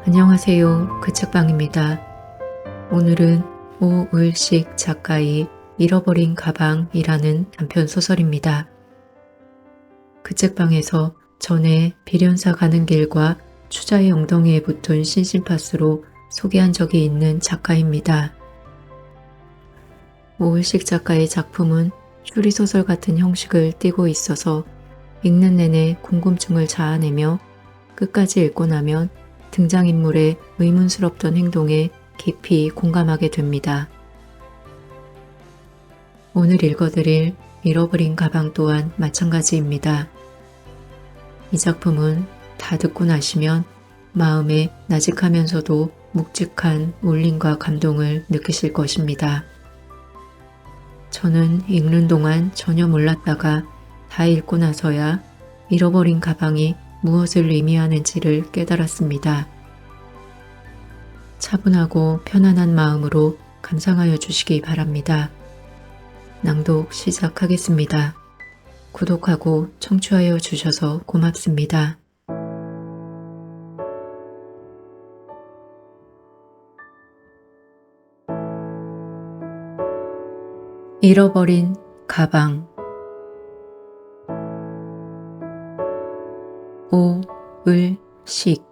안녕하세요. 그 책방입니다. 오늘은 오을식 작가의 잃어버린 가방이라는 단편 소설입니다. 그 책방에서 전에 비련사 가는 길과 추자의 엉덩이에 붙은 신심파스로 소개한 적이 있는 작가입니다. 오을식 작가의 작품은 추리소설 같은 형식을 띠고 있어서 읽는 내내 궁금증을 자아내며 끝까지 읽고 나면 등장인물의 의문스럽던 행동에 깊이 공감하게 됩니다. 오늘 읽어드릴 잃어버린 가방 또한 마찬가지입니다. 이 작품은 다 듣고 나시면 마음에 나직하면서도 묵직한 울림과 감동을 느끼실 것입니다. 저는 읽는 동안 전혀 몰랐다가 다 읽고 나서야 잃어버린 가방이 무엇을 의미하는지를 깨달았습니다. 차분하고 편안한 마음으로 감상하여 주시기 바랍니다. 낭독 시작하겠습니다. 구독하고 청취하여 주셔서 고맙습니다. 잃어버린 가방. 오을식.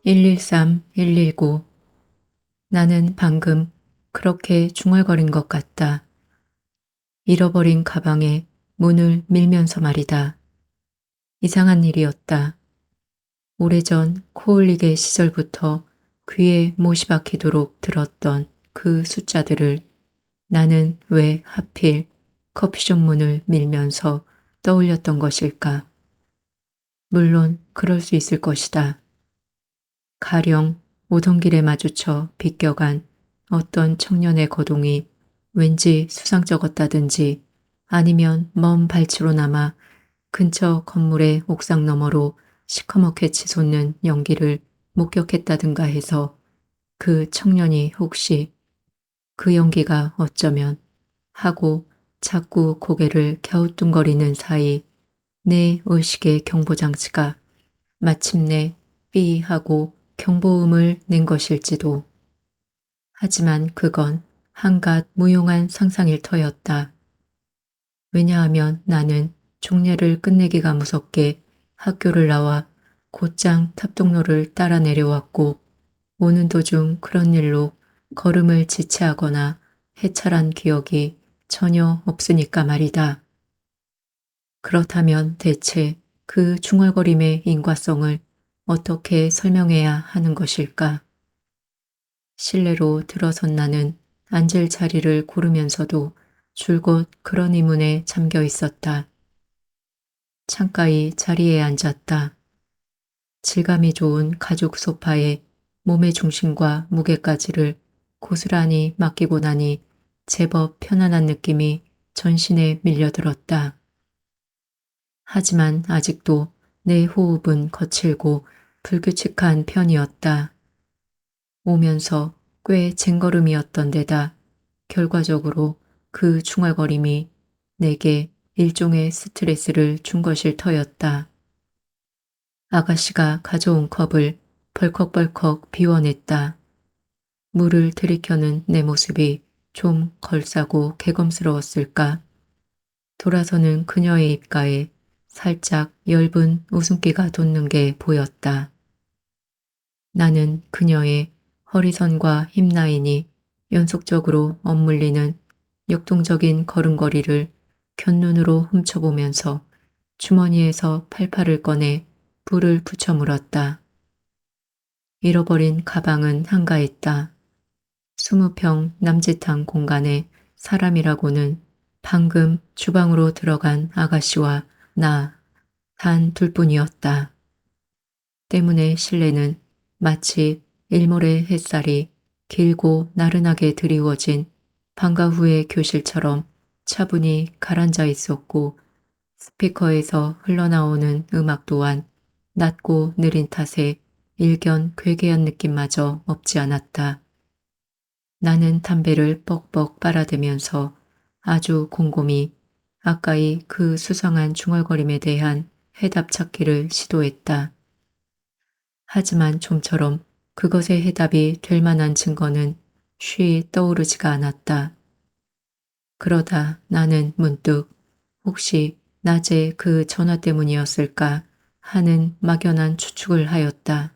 (113) (119) 나는 방금 그렇게 중얼거린 것 같다. 잃어버린 가방에 문을 밀면서 말이다. 이상한 일이었다. 오래전 코올리게 시절부터 귀에 못이 박히도록 들었던 그 숫자들을 나는 왜 하필 커피숍 문을 밀면서 떠올렸던 것일까? 물론 그럴 수 있을 것이다. 가령 오던 길에 마주쳐 비껴간 어떤 청년의 거동이 왠지 수상쩍었다든지 아니면 먼 발치로 남아 근처 건물의 옥상 너머로 시커멓게 치솟는 연기를 목격했다든가 해서 그 청년이 혹시 그 연기가 어쩌면 하고 자꾸 고개를 갸우뚱거리는 사이 내 의식의 경보장치가 마침내 삐 하고 경보음을 낸 것일지도. 하지만 그건 한갓 무용한 상상일 터였다. 왜냐하면 나는 종례를 끝내기가 무섭게 학교를 나와 곧장 탑동로를 따라 내려왔고 오는 도중 그런 일로 걸음을 지체하거나 해찰한 기억이 전혀 없으니까 말이다. 그렇다면 대체 그 중얼거림의 인과성을 어떻게 설명해야 하는 것일까? 실내로 들어선 나는 앉을 자리를 고르면서도 줄곧 그런 의문에 잠겨 있었다. 창가의 자리에 앉았다. 질감이 좋은 가죽 소파에 몸의 중심과 무게까지를 고스란히 맡기고 나니 제법 편안한 느낌이 전신에 밀려들었다. 하지만 아직도 내 호흡은 거칠고 불규칙한 편이었다. 오면서 꽤 쟁걸음이었던 데다 결과적으로 그 중얼거림이 내게 일종의 스트레스를 준 것일 터였다. 아가씨가 가져온 컵을 벌컥벌컥 비워냈다. 물을 들이켜는 내 모습이 좀 걸싸고 개검스러웠을까? 돌아서는 그녀의 입가에 살짝 엷은 웃음기가 돋는 게 보였다. 나는 그녀의 허리선과 힙라인이 연속적으로 엇물리는 역동적인 걸음걸이를 곁눈으로 훔쳐보면서 주머니에서 팔팔을 꺼내 불을 붙여 물었다. 잃어버린 가방은 한가했다. 20평 남짓한 공간에 사람이라고는 방금 주방으로 들어간 아가씨와 나 단 둘뿐이었다. 때문에 실내는 마치 일몰의 햇살이 길고 나른하게 드리워진 방과 후의 교실처럼 차분히 가라앉아 있었고 스피커에서 흘러나오는 음악 또한 낮고 느린 탓에 일견 괴괴한 느낌마저 없지 않았다. 나는 담배를 뻑뻑 빨아대면서 아주 곰곰이 아까의 그 수상한 중얼거림에 대한 해답 찾기를 시도했다. 하지만 좀처럼 그것의 해답이 될 만한 증거는 쉬 떠오르지가 않았다. 그러다 나는 문득 혹시 낮에 그 전화 때문이었을까 하는 막연한 추측을 하였다.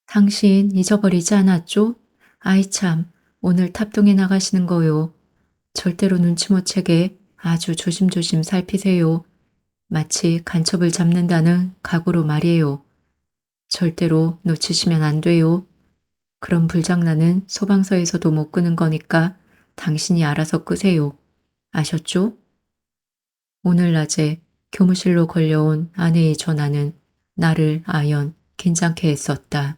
당신 잊어버리지 않았죠? 아이 참, 오늘 탑동에 나가시는 거요. 절대로 눈치 못 채게 아주 조심조심 살피세요. 마치 간첩을 잡는다는 각오로 말이에요. 절대로 놓치시면 안 돼요. 그런 불장난은 소방서에서도 못 끄는 거니까 당신이 알아서 끄세요. 아셨죠? 오늘 낮에 교무실로 걸려온 아내의 전화는 나를 아연 긴장케 했었다.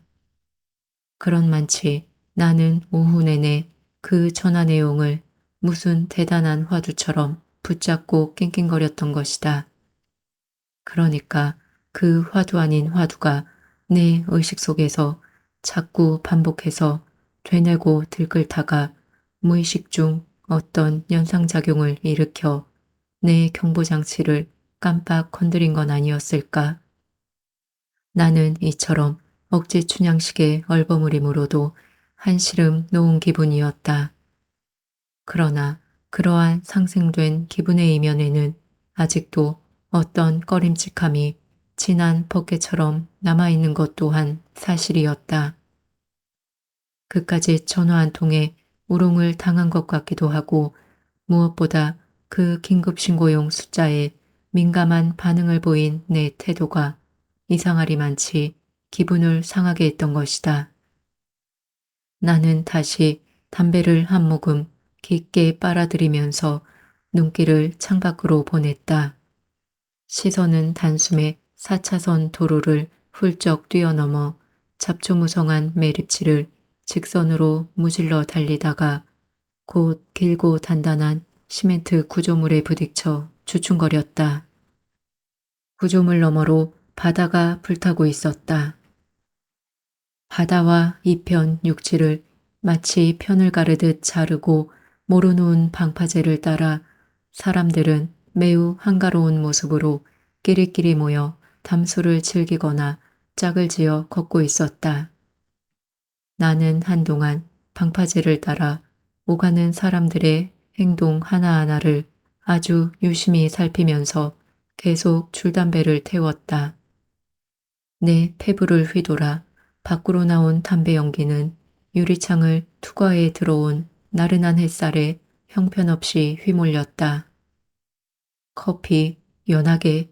그런 만치 나는 오후 내내 그 전화 내용을 무슨 대단한 화두처럼 붙잡고 낑낑거렸던 것이다. 그러니까 그 화두 아닌 화두가 내 의식 속에서 자꾸 반복해서 되뇌고 들끓다가 무의식 중 어떤 연상작용을 일으켜 내 경보장치를 깜빡 건드린 건 아니었을까. 나는 이처럼 억지 춘향식의 얼버무림으로도 한시름 놓은 기분이었다. 그러나 그러한 상승된 기분의 이면에는 아직도 어떤 꺼림칙함이 진한 벗개처럼 남아있는 것 또한 사실이었다. 그까지 전화 한 통에 우롱을 당한 것 같기도 하고 무엇보다 그 긴급신고용 숫자에 민감한 반응을 보인 내 태도가 이상하리만치 기분을 상하게 했던 것이다. 나는 다시 담배를 한 모금 깊게 빨아들이면서 눈길을 창밖으로 보냈다. 시선은 단숨에 4차선 도로를 훌쩍 뛰어넘어 잡초무성한 매립지를 직선으로 무질러 달리다가 곧 길고 단단한 시멘트 구조물에 부딪혀 주춤거렸다. 구조물 너머로 바다가 불타고 있었다. 바다와 이편 육지를 마치 편을 가르듯 자르고 몰아놓은 방파제를 따라 사람들은 매우 한가로운 모습으로 끼리끼리 모여 담소를 즐기거나 짝을 지어 걷고 있었다. 나는 한동안 방파제를 따라 오가는 사람들의 행동 하나하나를 아주 유심히 살피면서 계속 줄담배를 태웠다. 내 폐부를 휘돌아 밖으로 나온 담배 연기는 유리창을 투과해 들어온 나른한 햇살에 형편없이 휘몰렸다. 커피, 연하게.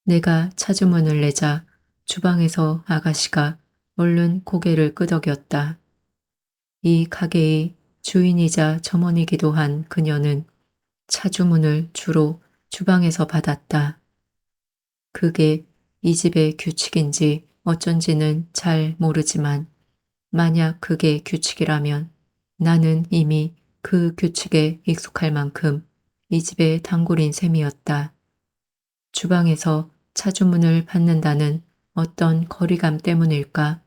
내가 차주문을 내자 주방에서 아가씨가 얼른 고개를 끄덕였다. 이 가게의 주인이자 점원이기도 한 그녀는 차주문을 주로 주방에서 받았다. 그게 이 집의 규칙인지 어쩐지는 잘 모르지만 만약 그게 규칙이라면 나는 이미 그 규칙에 익숙할 만큼 이 집의 단골인 셈이었다. 주방에서 차주문을 받는다는 어떤 거리감 때문일까?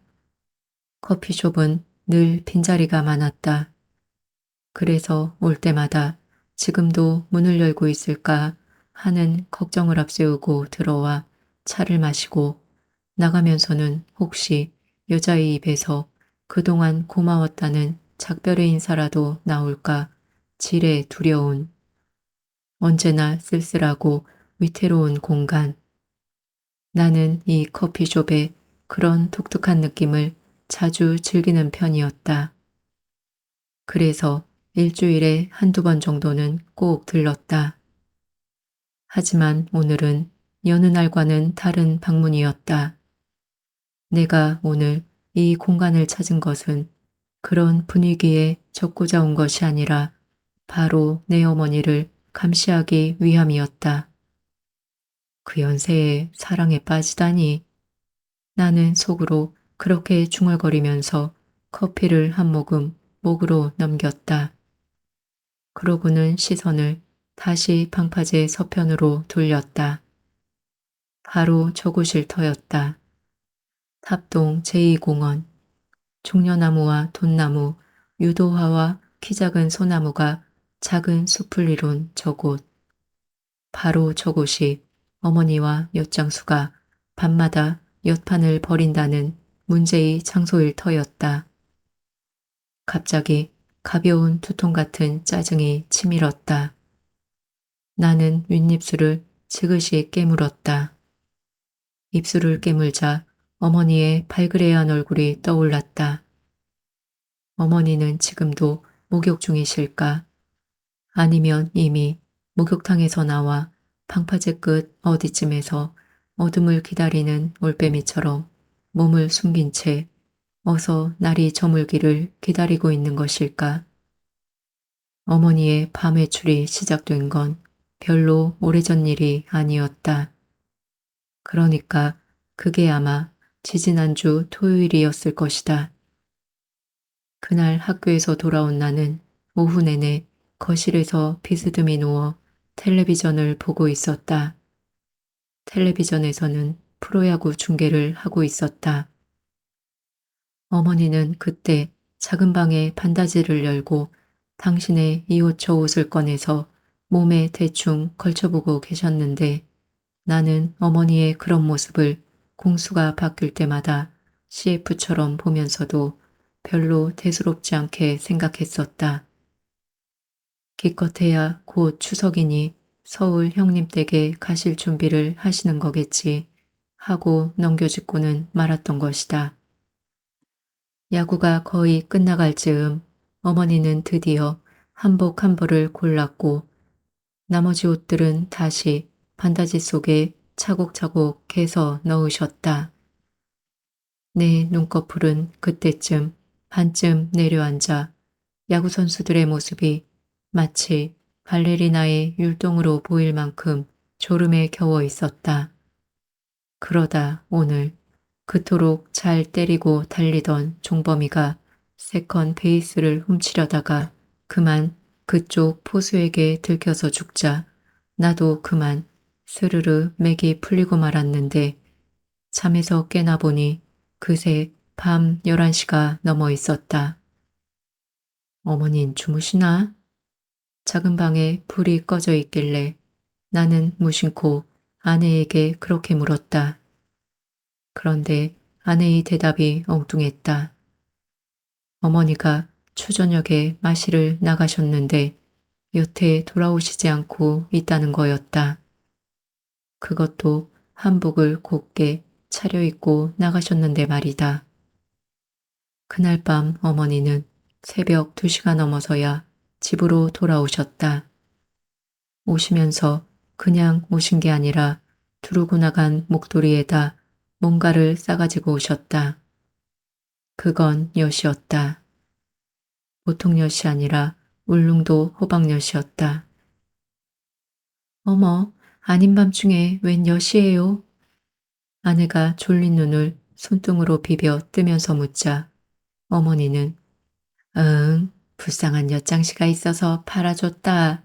커피숍은 늘 빈자리가 많았다. 그래서 올 때마다 지금도 문을 열고 있을까 하는 걱정을 앞세우고 들어와 차를 마시고 나가면서는 혹시 여자의 입에서 그동안 고마웠다는 작별의 인사라도 나올까 지레 두려운 언제나 쓸쓸하고 위태로운 공간. 나는 이 커피숍의 그런 독특한 느낌을 자주 즐기는 편이었다. 그래서 일주일에 한두 번 정도는 꼭 들렀다. 하지만 오늘은 여느 날과는 다른 방문이었다. 내가 오늘 이 공간을 찾은 것은 그런 분위기에 적고자 온 것이 아니라 바로 내 어머니를 감시하기 위함이었다. 그 연세에 사랑에 빠지다니. 나는 속으로 그렇게 중얼거리면서 커피를 한 모금 목으로 넘겼다. 그러고는 시선을 다시 방파제 서편으로 돌렸다. 바로 저곳일 터였다. 탑동 제2공원. 종려나무와 돈나무, 유도화와 키 작은 소나무가 작은 숲을 이룬 저곳. 바로 저곳이 어머니와 엿장수가 밤마다 엿판을 벌인다는 문제의 장소일 터였다. 갑자기 가벼운 두통 같은 짜증이 치밀었다. 나는 윗입술을 지그시 깨물었다. 입술을 깨물자 어머니의 발그레한 얼굴이 떠올랐다. 어머니는 지금도 목욕 중이실까? 아니면 이미 목욕탕에서 나와 방파제 끝 어디쯤에서 어둠을 기다리는 올빼미처럼 몸을 숨긴 채 어서 날이 저물기를 기다리고 있는 것일까? 어머니의 밤 외출이 시작된 건 별로 오래전 일이 아니었다. 그러니까 그게 아마 지지난주 토요일이었을 것이다. 그날 학교에서 돌아온 나는 오후 내내 거실에서 비스듬히 누워 텔레비전을 보고 있었다. 텔레비전에서는 프로야구 중계를 하고 있었다. 어머니는 그때 작은 방에 반다지를 열고 당신의 이 옷 저 옷을 꺼내서 몸에 대충 걸쳐보고 계셨는데 나는 어머니의 그런 모습을 공수가 바뀔 때마다 CF처럼 보면서도 별로 대수롭지 않게 생각했었다. 기껏해야 곧 추석이니 서울 형님 댁에 가실 준비를 하시는 거겠지 하고 넘겨짚고는 말았던 것이다. 야구가 거의 끝나갈 즈음 어머니는 드디어 한복 한 벌을 골랐고 나머지 옷들은 다시 반다지 속에 차곡차곡 개서 넣으셨다. 내 눈꺼풀은 그때쯤 반쯤 내려앉아 야구 선수들의 모습이 마치 발레리나의 율동으로 보일 만큼 졸음에 겨워 있었다. 그러다 오늘 그토록 잘 때리고 달리던 종범이가 세컨 베이스를 훔치려다가 그만 그쪽 포수에게 들켜서 죽자 나도 그만 스르르 맥이 풀리고 말았는데 잠에서 깨나 보니 그새 밤 11시가 넘어 있었다. 어머닌 주무시나? 작은 방에 불이 꺼져 있길래 나는 무심코 아내에게 그렇게 물었다. 그런데 아내의 대답이 엉뚱했다. 어머니가 초저녁에 마실을 나가셨는데 여태 돌아오시지 않고 있다는 거였다. 그것도 한복을 곱게 차려입고 나가셨는데 말이다. 그날 밤 어머니는 새벽 2시가 넘어서야 집으로 돌아오셨다. 오시면서 그냥 오신 게 아니라 두르고 나간 목도리에다 뭔가를 싸가지고 오셨다. 그건 엿이었다. 보통 엿이 아니라 울릉도 호박엿이었다. 어머, 아닌 밤중에 웬 엿이에요? 아내가 졸린 눈을 손등으로 비벼 뜨면서 묻자 어머니는 응, 불쌍한 엿장시가 있어서 팔아줬다.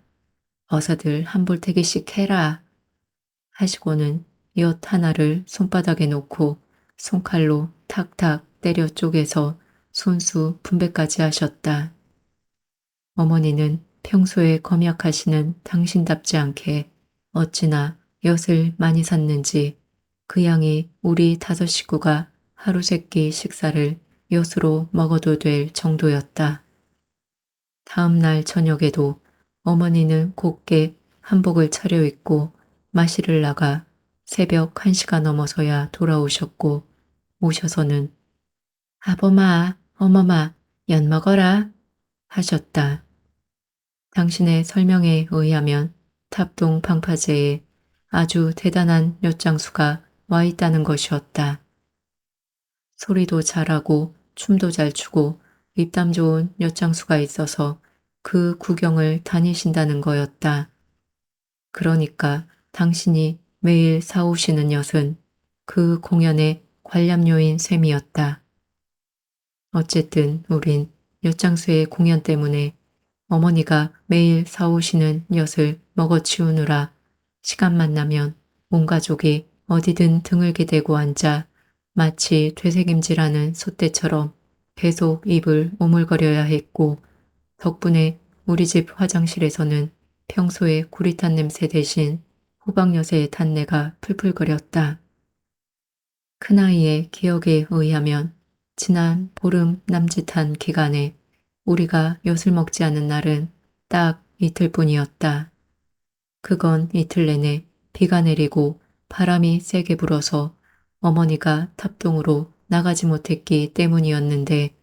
어서들 한 볼테기씩 해라. 하시고는 엿 하나를 손바닥에 놓고 손칼로 탁탁 때려 쪼개서 손수 분배까지 하셨다. 어머니는 평소에 검약하시는 당신답지 않게 어찌나 엿을 많이 샀는지 그 양이 우리 5 식구가 하루 세끼 식사를 엿으로 먹어도 될 정도였다. 다음 날 저녁에도 어머니는 곱게 한복을 차려입고 마실을 나가 새벽 1시가 넘어서야 돌아오셨고 오셔서는 아범아, 어머마, 엿 먹어라 하셨다. 당신의 설명에 의하면 탑동 방파제에 아주 대단한 엿장수가 와 있다는 것이었다. 소리도 잘하고 춤도 잘 추고 입담 좋은 엿장수가 있어서 그 구경을 다니신다는 거였다. 그러니까 당신이 매일 사오시는 엿은 그 공연의 관람료인 셈이었다. 어쨌든 우린 엿장수의 공연 때문에 어머니가 매일 사오시는 엿을 먹어치우느라 시간만 나면 온 가족이 어디든 등을 기대고 앉아 마치 되새김질하는 소떼처럼 계속 입을 오물거려야 했고 덕분에 우리 집 화장실에서는 평소에 구릿한 냄새 대신 호박엿의 단내가 풀풀거렸다. 큰아이의 기억에 의하면 지난 보름 남짓한 기간에 우리가 엿을 먹지 않은 날은 딱 이틀뿐이었다. 그건 이틀 내내 비가 내리고 바람이 세게 불어서 어머니가 탑동으로 나가지 못했기 때문이었는데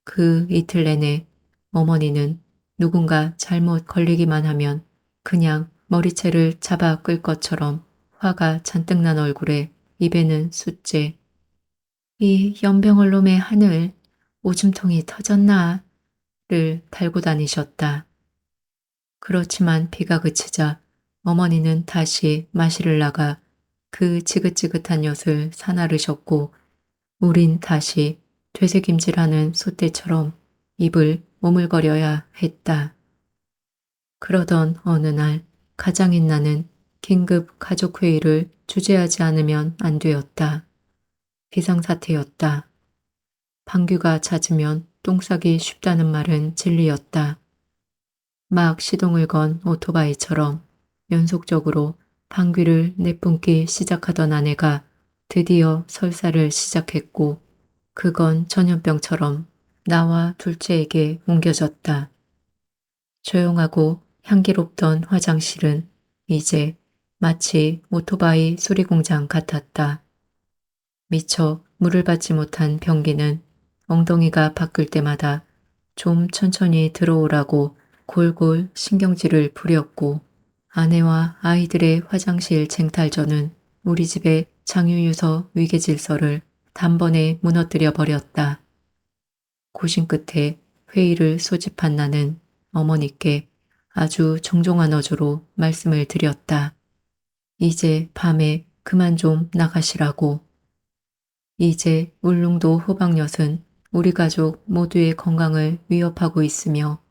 그 이틀 내내 어머니는 누군가 잘못 걸리기만 하면 그냥 머리채를 잡아 끌 것처럼 화가 잔뜩 난 얼굴에 입에는 숫제. 이 연병을 놈의 하늘, 오줌통이 터졌나? 를 달고 다니셨다. 그렇지만 비가 그치자 어머니는 다시 마실을 나가 그 지긋지긋한 엿을 사나르셨고 우린 다시 되새김질하는 소떼처럼 입을 오물거려야 했다. 그러던 어느 날 가장인 나는 긴급 가족회의를 주재하지 않으면 안 되었다. 비상사태였다. 방귀가 잦으면 똥 싸기 쉽다는 말은 진리였다. 막 시동을 건 오토바이처럼 연속적으로 방귀를 내뿜기 시작하던 아내가 드디어 설사를 시작했고 그건 전염병처럼 나와 둘째에게 옮겨졌다. 조용하고 향기롭던 화장실은 이제 마치 오토바이 수리공장 같았다. 미처 물을 받지 못한 변기는 엉덩이가 바뀔 때마다 좀 천천히 들어오라고 골골 신경질을 부렸고 아내와 아이들의 화장실 쟁탈전은 우리 집의 장유유서 위계질서를 단번에 무너뜨려 버렸다. 고심 끝에 회의를 소집한 나는 어머니께 아주 정중한 어조로 말씀을 드렸다. 이제 밤에 그만 좀 나가시라고. 이제 울릉도 호박엿은 우리 가족 모두의 건강을 위협하고 있으며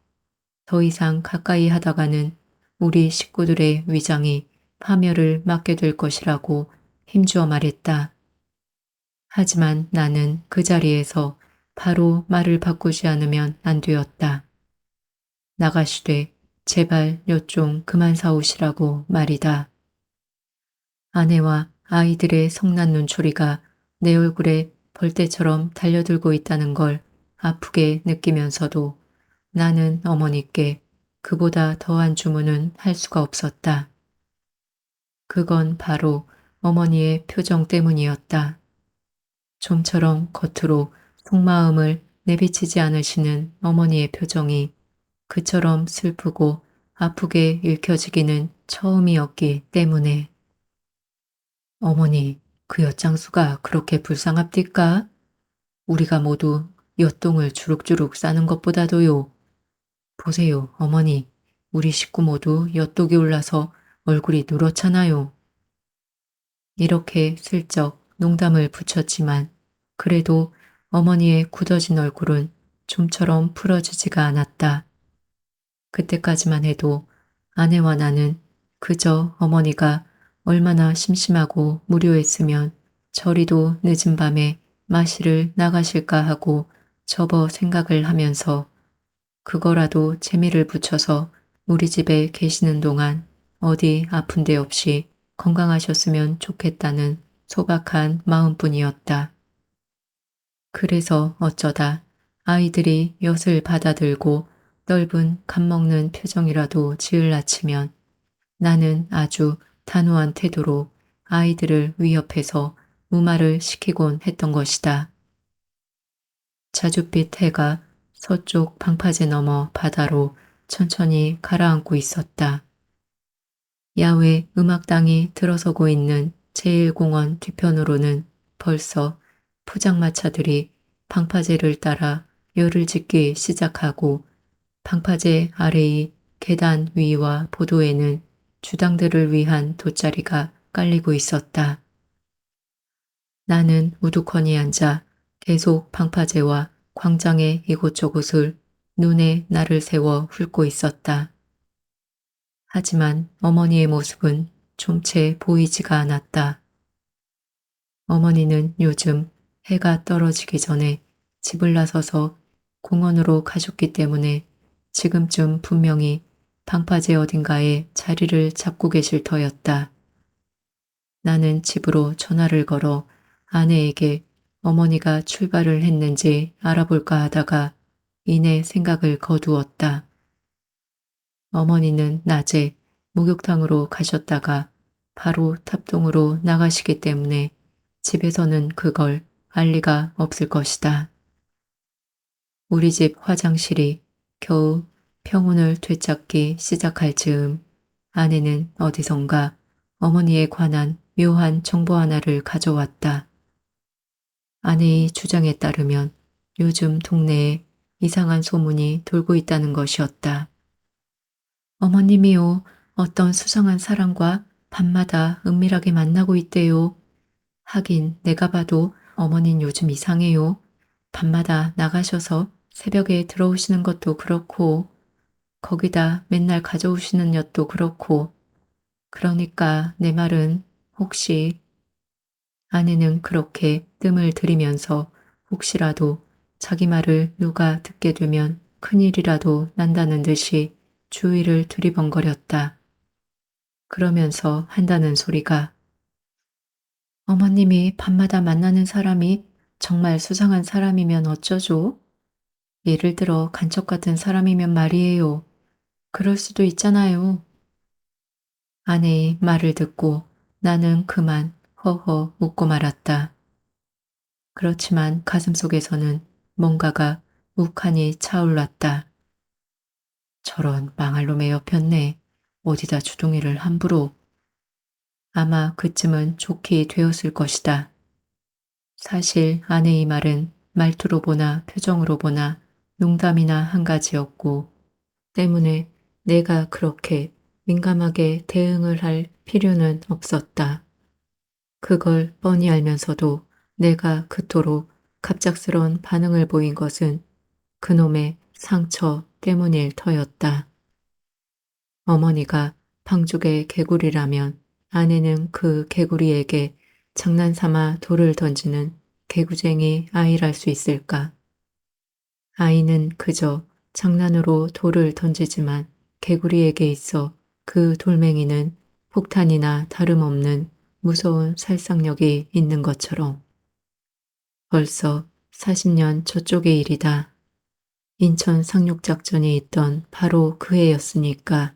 더 이상 가까이 하다가는 우리 식구들의 위장이 파멸을 맞게 될 것이라고 힘주어 말했다. 하지만 나는 그 자리에서 바로 말을 바꾸지 않으면 안 되었다. 나가시되 제발 엿 좀 그만 사오시라고 말이다. 아내와 아이들의 성난 눈초리가 내 얼굴에 벌떼처럼 달려들고 있다는 걸 아프게 느끼면서도 나는 어머니께 그보다 더한 주문은 할 수가 없었다. 그건 바로 어머니의 표정 때문이었다. 좀처럼 겉으로 속마음을 내비치지 않으시는 어머니의 표정이 그처럼 슬프고 아프게 읽혀지기는 처음이었기 때문에. 어머니, 그 엿장수가 그렇게 불쌍합디까? 우리가 모두 엿동을 주룩주룩 싸는 것보다도요. 보세요, 어머니. 우리 식구 모두 엿독이 올라서 얼굴이 누렇잖아요. 이렇게 슬쩍 농담을 붙였지만 그래도 어머니의 굳어진 얼굴은 좀처럼 풀어지지가 않았다. 그때까지만 해도 아내와 나는 그저 어머니가 얼마나 심심하고 무료했으면 저리도 늦은 밤에 마실을 나가실까 하고 접어 생각을 하면서 그거라도 재미를 붙여서 우리 집에 계시는 동안 어디 아픈 데 없이 건강하셨으면 좋겠다는 소박한 마음뿐이었다. 그래서 어쩌다 아이들이 엿을 받아들고 넓은 갑먹는 표정이라도 지을라치면 나는 아주 단호한 태도로 아이들을 위협해서 무마를 시키곤 했던 것이다. 자줏빛 해가 서쪽 방파제 너머 바다로 천천히 가라앉고 있었다. 야외 음악당이 들어서고 있는 제1공원 뒤편으로는 벌써 포장마차들이 방파제를 따라 열을 짓기 시작하고 방파제 아래의 계단 위와 보도에는 주당들을 위한 돗자리가 깔리고 있었다. 나는 우두커니 앉아 계속 방파제와 광장의 이곳저곳을 눈에 날을 세워 훑고 있었다. 하지만 어머니의 모습은 좀 채 보이지가 않았다. 어머니는 요즘 해가 떨어지기 전에 집을 나서서 공원으로 가셨기 때문에 지금쯤 분명히 방파제 어딘가에 자리를 잡고 계실 터였다. 나는 집으로 전화를 걸어 아내에게 어머니가 출발을 했는지 알아볼까 하다가 이내 생각을 거두었다. 어머니는 낮에 목욕탕으로 가셨다가 바로 탑동으로 나가시기 때문에 집에서는 그걸 알 리가 없을 것이다. 우리 집 화장실이 겨우 평온을 되찾기 시작할 즈음 아내는 어디선가 어머니에 관한 묘한 정보 하나를 가져왔다. 아내의 주장에 따르면 요즘 동네에 이상한 소문이 돌고 있다는 것이었다. 어머님이요, 어떤 수상한 사람과 밤마다 은밀하게 만나고 있대요. 하긴 내가 봐도 어머닌 요즘 이상해요. 밤마다 나가셔서 새벽에 들어오시는 것도 그렇고, 거기다 맨날 가져오시는 엿도 그렇고, 그러니까 내 말은 혹시 아내는 그렇게 뜸을 들이면서 혹시라도 자기 말을 누가 듣게 되면 큰일이라도 난다는 듯이 주위를 두리번거렸다. 그러면서 한다는 소리가 어머님이 밤마다 만나는 사람이 정말 수상한 사람이면 어쩌죠? 예를 들어 간첩 같은 사람이면 말이에요. 그럴 수도 있잖아요. 아내의 말을 듣고 나는 그만 허허 웃고 말았다. 그렇지만 가슴속에서는 뭔가가 욱하니 차올랐다. 저런 망할 놈의 옆였네. 어디다 주둥이를 함부로. 아마 그쯤은 좋게 되었을 것이다. 사실 아내의 말은 말투로 보나 표정으로 보나 농담이나 한 가지였고 때문에 내가 그렇게 민감하게 대응을 할 필요는 없었다. 그걸 뻔히 알면서도 내가 그토록 갑작스러운 반응을 보인 것은 그놈의 상처 때문일 터였다. 어머니가 방죽의 개구리라면 아내는 그 개구리에게 장난삼아 돌을 던지는 개구쟁이 아이랄 수 있을까? 아이는 그저 장난으로 돌을 던지지만 개구리에게 있어 그 돌멩이는 폭탄이나 다름없는 무서운 살상력이 있는 것처럼 벌써 40년 저쪽의 일이다. 인천 상륙작전이 있던 바로 그 해였으니까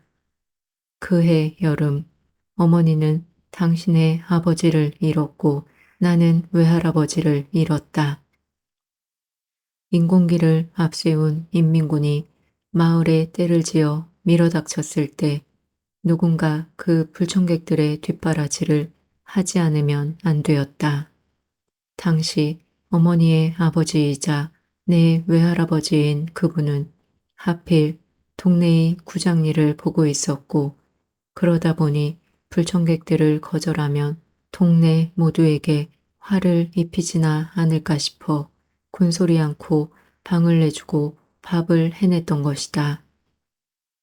그해 여름 어머니는 당신의 아버지를 잃었고 나는 외할아버지를 잃었다. 인공기를 앞세운 인민군이 마을에 떼를 지어 밀어닥쳤을 때 누군가 그 불청객들의 뒷바라지를 하지 않으면 안 되었다. 당시 어머니의 아버지이자 내 외할아버지인 그분은 하필 동네의 구장일을 보고 있었고 그러다 보니 불청객들을 거절하면 동네 모두에게 화를 입히지나 않을까 싶어 군소리 않고 방을 내주고 밥을 해냈던 것이다.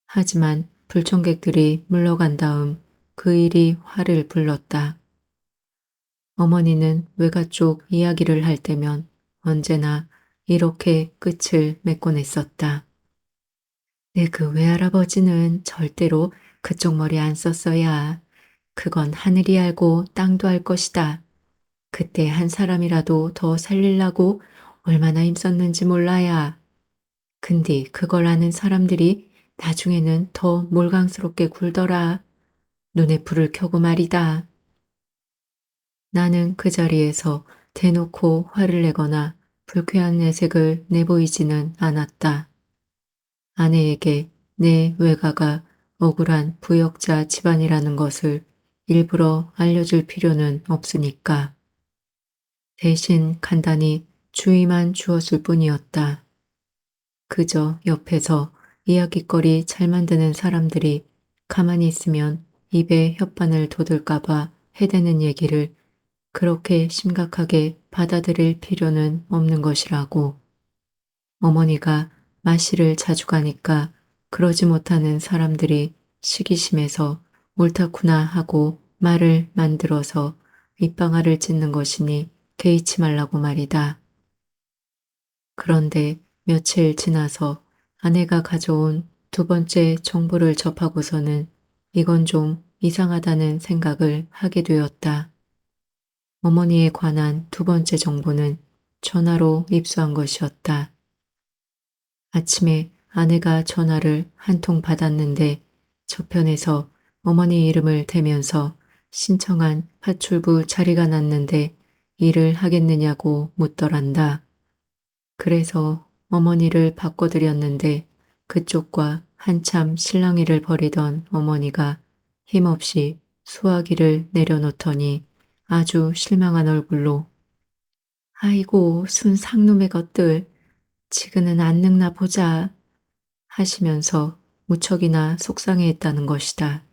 하지만 불청객들이 물러간 다음 그 일이 화를 불렀다. 어머니는 외가 쪽 이야기를 할 때면 언제나 이렇게 끝을 맺곤 했었다. 내 그 외할아버지는 절대로 그쪽 머리 안 썼어야. 그건 하늘이 알고 땅도 알 것이다. 그때 한 사람이라도 더 살리려고 얼마나 힘썼는지 몰라야. 근데 그걸 아는 사람들이 나중에는 더 몰강스럽게 굴더라. 눈에 불을 켜고 말이다. 나는 그 자리에서 대놓고 화를 내거나 불쾌한 내색을 내보이지는 않았다. 아내에게 내 외가가 억울한 부역자 집안이라는 것을 일부러 알려줄 필요는 없으니까. 대신 간단히 주의만 주었을 뿐이었다. 그저 옆에서 이야깃거리 잘 만드는 사람들이 가만히 있으면 입에 혓바늘 돋을까봐 해대는 얘기를 그렇게 심각하게 받아들일 필요는 없는 것이라고. 어머니가 마실을 자주 가니까 그러지 못하는 사람들이 시기심에서 옳다구나 하고 말을 만들어서 윗방아를 찢는 것이니 개의치 말라고 말이다. 그런데 며칠 지나서 아내가 가져온 두 번째 정보를 접하고서는 이건 좀 이상하다는 생각을 하게 되었다. 어머니에 관한 두 번째 정보는 전화로 입수한 것이었다. 아침에 아내가 전화를 한 통 받았는데 저편에서 어머니 이름을 대면서 신청한 파출부 자리가 났는데 일을 하겠느냐고 묻더란다. 그래서 어머니를 바꿔드렸는데 그쪽과 한참 실랑이를 벌이던 어머니가 힘없이 수화기를 내려놓더니 아주 실망한 얼굴로 아이고 순 상놈의 것들 지금은 안 늙나 보자 하시면서 무척이나 속상해했다는 것이다.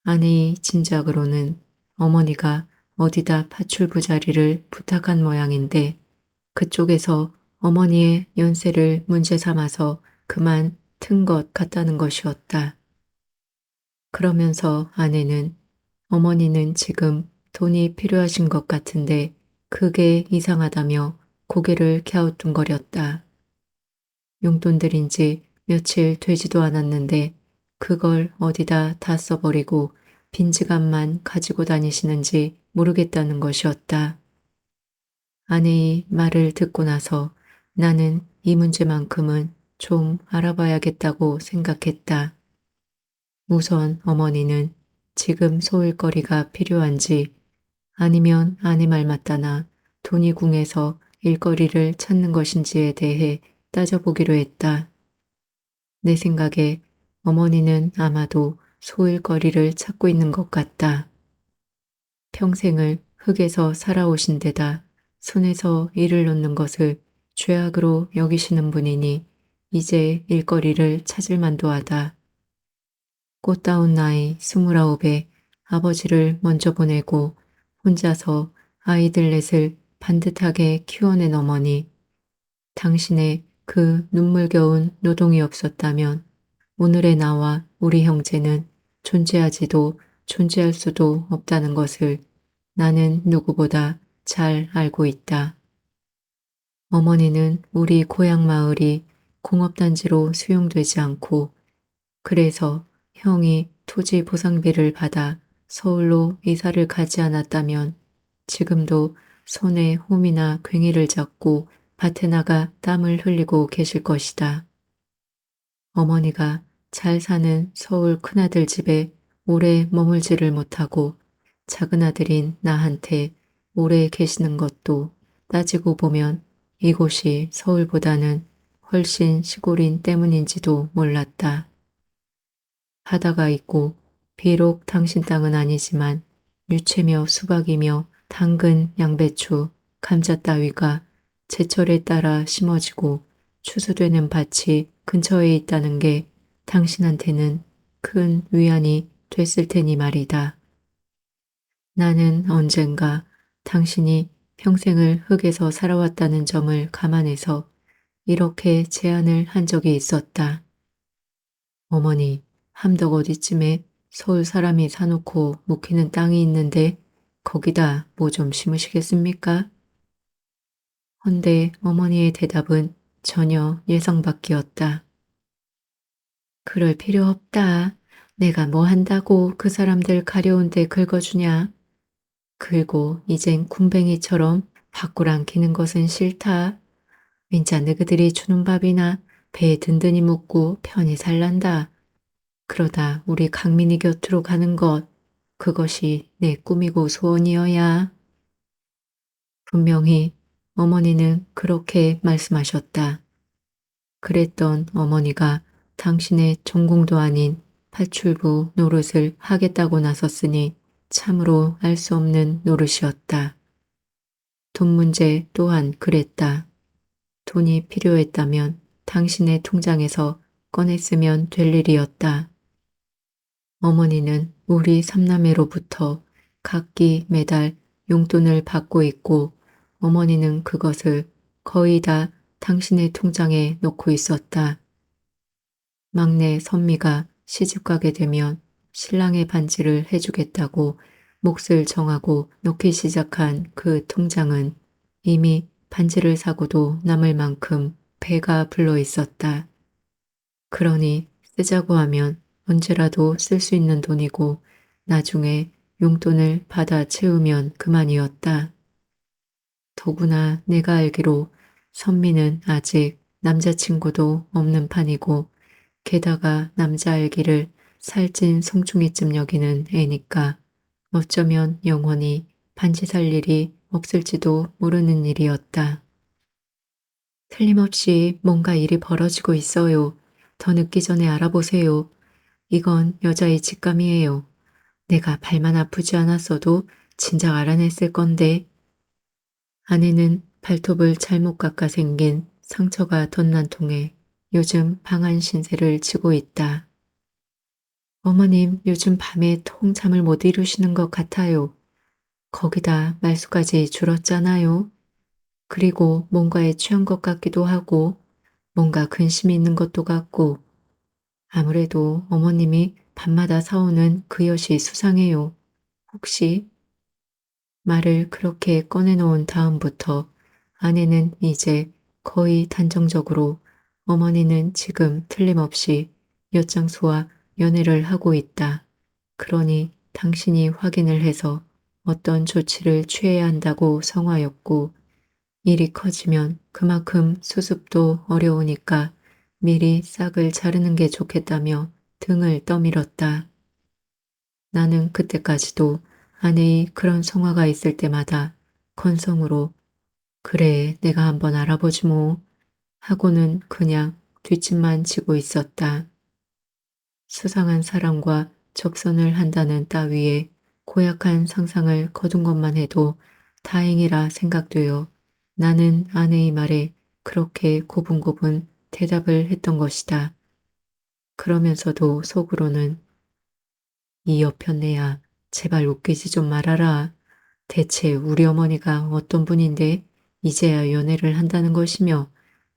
아내의 진작으로는 어머니가 어디다 파출부 자리를 부탁한 모양인데 그쪽에서 어머니의 연세를 문제 삼아서 그만 튼 것 같다는 것이었다. 그러면서 아내는 어머니는 지금 돈이 필요하신 것 같은데 그게 이상하다며 고개를 갸우뚱거렸다. 용돈 들인 지 며칠 되지도 않았는데 그걸 어디다 다 써버리고 빈지갑만 가지고 다니시는지 모르겠다는 것이었다. 아내의 말을 듣고 나서 나는 이 문제만큼은 좀 알아봐야겠다고 생각했다. 우선 어머니는 지금 소일거리가 필요한지 아니면 아내 말 맞다나 돈이 궁해서 일거리를 찾는 것인지에 대해 따져보기로 했다. 내 생각에 어머니는 아마도 소일거리를 찾고 있는 것 같다. 평생을 흙에서 살아오신 데다 손에서 일을 놓는 것을 죄악으로 여기시는 분이니 이제 일거리를 찾을 만도 하다. 꽃다운 나이 29에 아버지를 먼저 보내고 혼자서 아이들 넷을 반듯하게 키워낸 어머니. 당신의 그 눈물겨운 노동이 없었다면 오늘의 나와 우리 형제는 존재하지도 존재할 수도 없다는 것을 나는 누구보다 잘 알고 있다. 어머니는 우리 고향 마을이 공업단지로 수용되지 않고 그래서 형이 토지 보상비를 받아 서울로 이사를 가지 않았다면 지금도 손에 홈이나 괭이를 잡고 밭에 나가 땀을 흘리고 계실 것이다. 어머니가 잘 사는 서울 큰아들 집에 오래 머물지를 못하고 작은 아들인 나한테 오래 계시는 것도 따지고 보면 이곳이 서울보다는 훨씬 시골인 때문인지도 몰랐다. 바다가 있고 비록 당신 땅은 아니지만 유채며 수박이며 당근, 양배추, 감자 따위가 제철에 따라 심어지고 추수되는 밭이 근처에 있다는 게 당신한테는 큰 위안이 됐을 테니 말이다. 나는 언젠가 당신이 평생을 흙에서 살아왔다는 점을 감안해서 이렇게 제안을 한 적이 있었다. 어머니, 함덕 어디쯤에 서울 사람이 사놓고 묵히는 땅이 있는데 거기다 뭐 좀 심으시겠습니까? 헌데 어머니의 대답은 전혀 예상 밖이었다. 그럴 필요 없다. 내가 뭐 한다고 그 사람들 가려운데 긁어주냐. 그리고 이젠 군뱅이처럼 밖으로 안기는 것은 싫다. 윈자 너희들이 주는 밥이나 배에 든든히 묵고 편히 살란다. 그러다 우리 강민이 곁으로 가는 것, 그것이 내 꿈이고 소원이어야. 분명히 어머니는 그렇게 말씀하셨다. 그랬던 어머니가 당신의 전공도 아닌 파출부 노릇을 하겠다고 나섰으니 참으로 알 수 없는 노릇이었다. 돈 문제 또한 그랬다. 돈이 필요했다면 당신의 통장에서 꺼냈으면 될 일이었다. 어머니는 우리 삼남매로부터 각기 매달 용돈을 받고 있고 어머니는 그것을 거의 다 당신의 통장에 놓고 있었다. 막내 선미가 시집가게 되면 신랑의 반지를 해주겠다고 몫을 정하고 놓기 시작한 그 통장은 이미 반지를 사고도 남을 만큼 배가 불러 있었다. 그러니 쓰자고 하면 언제라도 쓸 수 있는 돈이고 나중에 용돈을 받아 채우면 그만이었다. 더구나 내가 알기로 선미는 아직 남자친구도 없는 판이고 게다가 남자 알기를 살찐 송충이쯤 여기는 애니까 어쩌면 영원히 반지 살 일이 없을지도 모르는 일이었다. 틀림없이 뭔가 일이 벌어지고 있어요. 더 늦기 전에 알아보세요. 이건 여자의 직감이에요. 내가 발만 아프지 않았어도 진작 알아냈을 건데. 아내는 발톱을 잘못 깎아 생긴 상처가 덧난 통에 요즘 방한 신세를 지고 있다. 어머님 요즘 밤에 통 잠을 못 이루시는 것 같아요. 거기다 말수까지 줄었잖아요. 그리고 뭔가에 취한 것 같기도 하고 뭔가 근심이 있는 것도 같고 아무래도 어머님이 밤마다 사오는 그 엿이 수상해요. 혹시 말을 그렇게 꺼내놓은 다음부터 아내는 이제 거의 단정적으로 어머니는 지금 틀림없이 엿장수와 연애를 하고 있다. 그러니 당신이 확인을 해서 어떤 조치를 취해야 한다고 성화였고 일이 커지면 그만큼 수습도 어려우니까 미리 싹을 자르는 게 좋겠다며 등을 떠밀었다. 나는 그때까지도 아내의 그런 성화가 있을 때마다 건성으로 그래 내가 한번 알아보지 뭐 하고는 그냥 뒷짐만 지고 있었다. 수상한 사람과 접선을 한다는 따위의 고약한 상상을 거둔 것만 해도 다행이라 생각되어 나는 아내의 말에 그렇게 고분고분 대답을 했던 것이다. 그러면서도 속으로는 이 여편네야 제발 웃기지 좀 말아라. 대체 우리 어머니가 어떤 분인데 이제야 연애를 한다는 것이며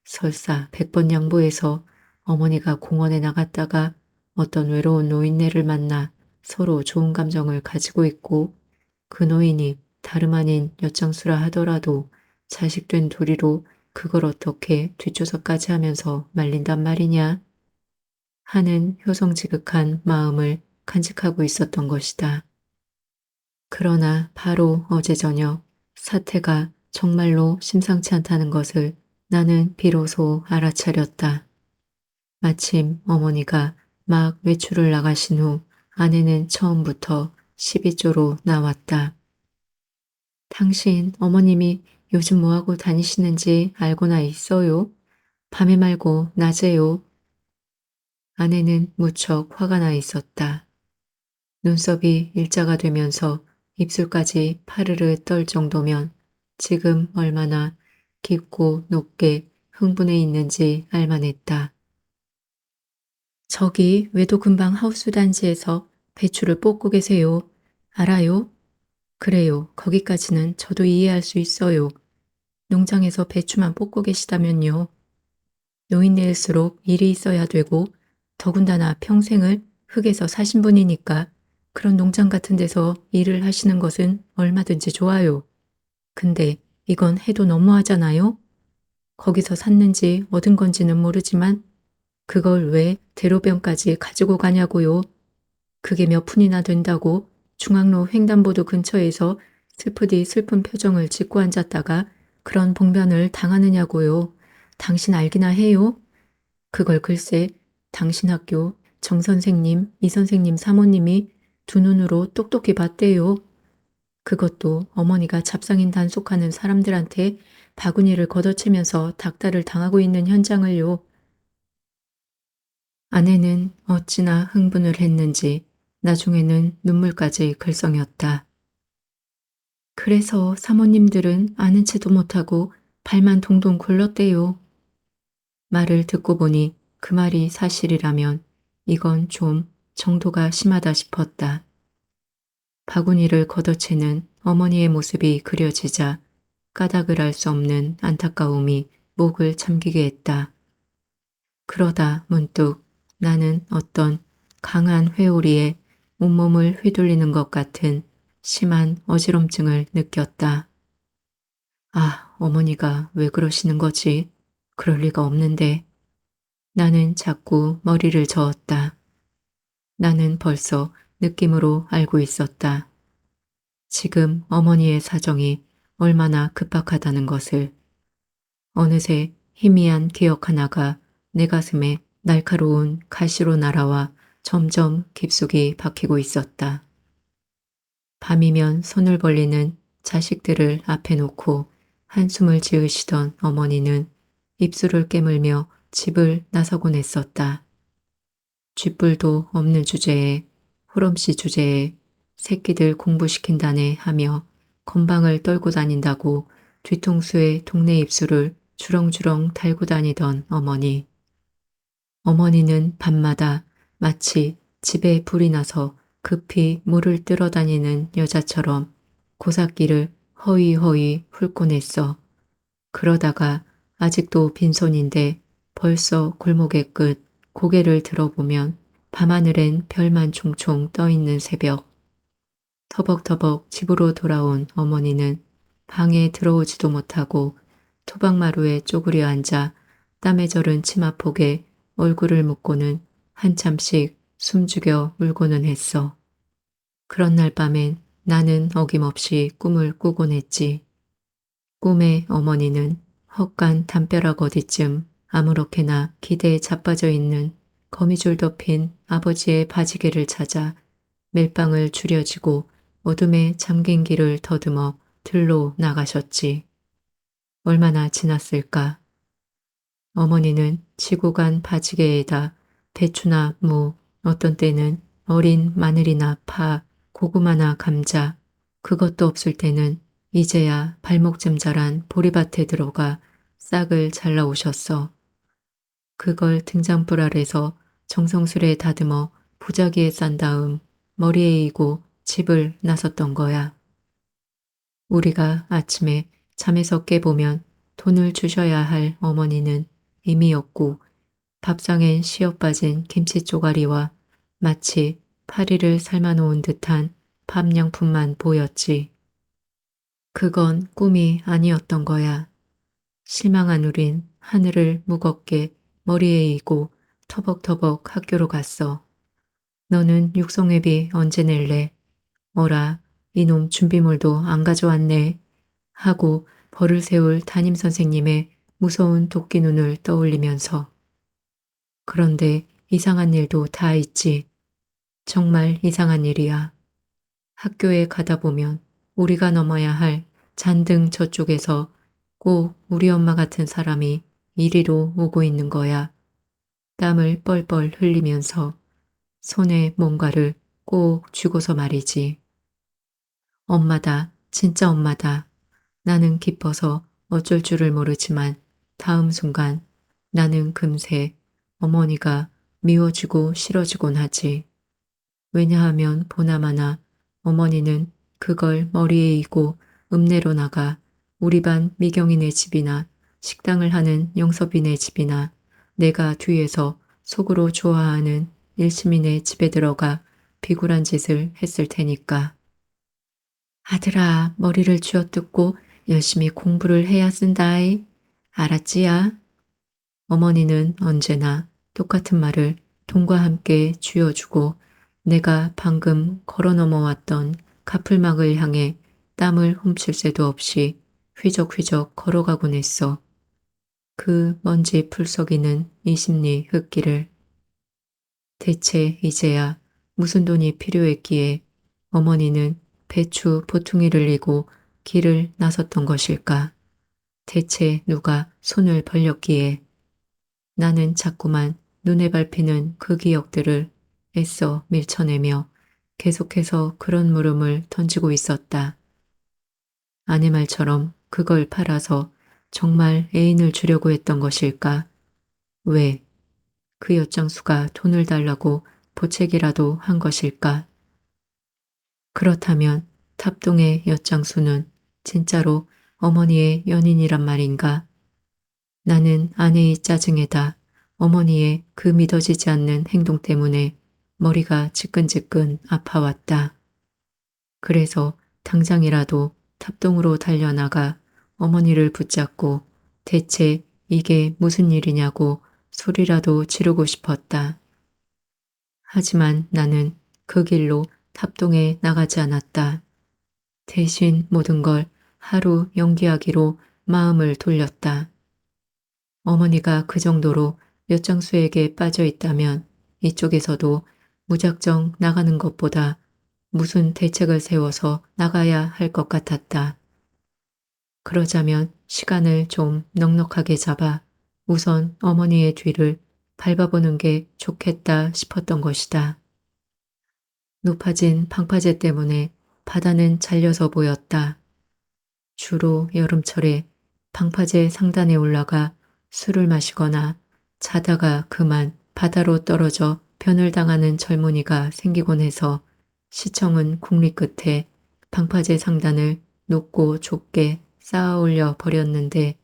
설사 100번 양보해서 어머니가 공원에 나갔다가 어떤 외로운 노인네를 만나 서로 좋은 감정을 가지고 있고 그 노인이 다름 아닌 엿장수라 하더라도 자식된 둘이로 그걸 어떻게 뒷조사까지 하면서 말린단 말이냐 하는 효성지극한 마음을 간직하고 있었던 것이다. 그러나 바로 어제 저녁 사태가 정말로 심상치 않다는 것을 나는 비로소 알아차렸다. 마침 어머니가 막 외출을 나가신 후 아내는 처음부터 12조로 나왔다. 당신 어머님이 요즘 뭐하고 다니시는지 알고나 있어요? 밤에 말고 낮에요. 아내는 무척 화가 나 있었다. 눈썹이 일자가 되면서 입술까지 파르르 떨 정도면 지금 얼마나 깊고 높게 흥분해 있는지 알만했다. 저기 외도 근방 하우스 단지에서 배추를 뽑고 계세요. 알아요? 그래요. 거기까지는 저도 이해할 수 있어요. 농장에서 배추만 뽑고 계시다면요. 노인네일수록 일이 있어야 되고 더군다나 평생을 흙에서 사신 분이니까 그런 농장 같은 데서 일을 하시는 것은 얼마든지 좋아요. 근데 이건 해도 너무하잖아요? 거기서 샀는지 얻은 건지는 모르지만 그걸 왜 대로변까지 가지고 가냐고요. 그게 몇 푼이나 된다고 중앙로 횡단보도 근처에서 슬프디 슬픈 표정을 짓고 앉았다가 그런 봉변을 당하느냐고요. 당신 알기나 해요? 그걸 글쎄 당신 학교 정 선생님, 이 선생님 사모님이 두 눈으로 똑똑히 봤대요. 그것도 어머니가 잡상인 단속하는 사람들한테 바구니를 걷어채면서 닥달을 당하고 있는 현장을요. 아내는 어찌나 흥분을 했는지 나중에는 눈물까지 글썽였다. 그래서 사모님들은 아는 체도 못하고 발만 동동 굴렀대요. 말을 듣고 보니 그 말이 사실이라면 이건 좀 정도가 심하다 싶었다. 바구니를 걷어채는 어머니의 모습이 그려지자 까닭을 알 수 없는 안타까움이 목을 잠기게 했다. 그러다 문득 나는 어떤 강한 회오리에 온몸을 휘둘리는 것 같은 심한 어지럼증을 느꼈다. 아, 어머니가 왜 그러시는 거지? 그럴 리가 없는데. 나는 자꾸 머리를 저었다. 나는 벌써 느낌으로 알고 있었다. 지금 어머니의 사정이 얼마나 급박하다는 것을. 어느새 희미한 기억 하나가 내 가슴에 날카로운 가시로 날아와 점점 깊숙이 박히고 있었다. 밤이면 손을 벌리는 자식들을 앞에 놓고 한숨을 지으시던 어머니는 입술을 깨물며 집을 나서곤 했었다. 쥐뿔도 없는 주제에 호럼씨 주제에 새끼들 공부시킨다네 하며 건방을 떨고 다닌다고 뒤통수에 동네 입술을 주렁주렁 달고 다니던 어머니. 어머니는 밤마다 마치 집에 불이 나서 급히 물을 뜨러 다니는 여자처럼 고삿길을 허위허위 훑곤 했어. 그러다가 아직도 빈손인데 벌써 골목의 끝 고개를 들어보면 밤하늘엔 별만 총총 떠있는 새벽. 터벅터벅 집으로 돌아온 어머니는 방에 들어오지도 못하고 토박마루에 쪼그려 앉아 땀에 절은 치마폭에 얼굴을 묻고는 한참씩 숨죽여 울고는 했어. 그런 날 밤엔 나는 어김없이 꿈을 꾸곤 했지. 꿈에 어머니는 헛간 담벼락 어디쯤 아무렇게나 기대에 자빠져 있는 거미줄 덮인 아버지의 바지개를 찾아 멜빵을 줄여지고 어둠에 잠긴 길을 더듬어 들로 나가셨지. 얼마나 지났을까. 어머니는 지고 간 바지개에다 배추나 무, 어떤 때는 어린 마늘이나 파, 고구마나 감자, 그것도 없을 때는 이제야 발목쯤 자란 보리밭에 들어가 싹을 잘라오셨어. 그걸 등잔불 아래서 정성스레 다듬어 부자기에 싼 다음 머리에 이고 집을 나섰던 거야. 우리가 아침에 잠에서 깨보면 돈을 주셔야 할 어머니는 이미 없고 밥상엔 시어빠진 김치 쪼가리와 마치 파리를 삶아놓은 듯한 밥양품만 보였지. 그건 꿈이 아니었던 거야. 실망한 우린 하늘을 무겁게 머리에 이고 터벅터벅 학교로 갔어. 너는 육성회비 언제 낼래? 어라, 이놈 준비물도 안 가져왔네. 하고 벌을 세울 담임선생님의 무서운 도끼 눈을 떠올리면서. 그런데 이상한 일도 다 있지. 정말 이상한 일이야. 학교에 가다 보면 우리가 넘어야 할 잔등 저쪽에서 꼭 우리 엄마 같은 사람이 이리로 오고 있는 거야. 땀을 뻘뻘 흘리면서 손에 뭔가를 꼭 쥐고서 말이지. 엄마다, 진짜 엄마다. 나는 기뻐서 어쩔 줄을 모르지만 다음 순간 나는 금세 어머니가 미워지고 싫어지곤 하지. 왜냐하면 보나마나 어머니는 그걸 머리에 이고 읍내로 나가 우리 반 미경이네 집이나 식당을 하는 영섭이네 집이나 내가 뒤에서 속으로 좋아하는 일시민의 집에 들어가 비굴한 짓을 했을 테니까. 아들아, 머리를 쥐어뜯고 열심히 공부를 해야 쓴다이. 알았지야? 어머니는 언제나 똑같은 말을 돈과 함께 쥐어주고 내가 방금 걸어 넘어왔던 가풀막을 향해 땀을 훔칠 새도 없이 휘적휘적 걸어가곤 했어. 그 먼지 풀썩이는 20리 흙길을. 대체 이제야 무슨 돈이 필요했기에 어머니는 배추 보퉁이를 이고 길을 나섰던 것일까? 대체 누가 손을 벌렸기에 나는 자꾸만 눈에 밟히는 그 기억들을 애써 밀쳐내며 계속해서 그런 물음을 던지고 있었다. 아내 말처럼 그걸 팔아서 정말 애인을 주려고 했던 것일까? 왜? 그 엿장수가 돈을 달라고 보채기라도 한 것일까? 그렇다면 탑동의 엿장수는 진짜로 어머니의 연인이란 말인가? 나는 아내의 짜증에다 어머니의 그 믿어지지 않는 행동 때문에 머리가 지끈지끈 아파왔다. 그래서 당장이라도 탑동으로 달려나가 어머니를 붙잡고 대체 이게 무슨 일이냐고 소리라도 지르고 싶었다. 하지만 나는 그 길로 탑동에 나가지 않았다. 대신 모든 걸 하루 연기하기로 마음을 돌렸다. 어머니가 그 정도로 엿장수에게 빠져 있다면 이쪽에서도 무작정 나가는 것보다 무슨 대책을 세워서 나가야 할 것 같았다. 그러자면 시간을 좀 넉넉하게 잡아 우선 어머니의 뒤를 밟아보는 게 좋겠다 싶었던 것이다. 높아진 방파제 때문에 바다는 잘려서 보였다. 주로 여름철에 방파제 상단에 올라가 술을 마시거나 자다가 그만 바다로 떨어져 변을 당하는 젊은이가 생기곤 해서 시청은 국리 끝에 방파제 상단을 높고 좁게 쌓아 올려 버렸는데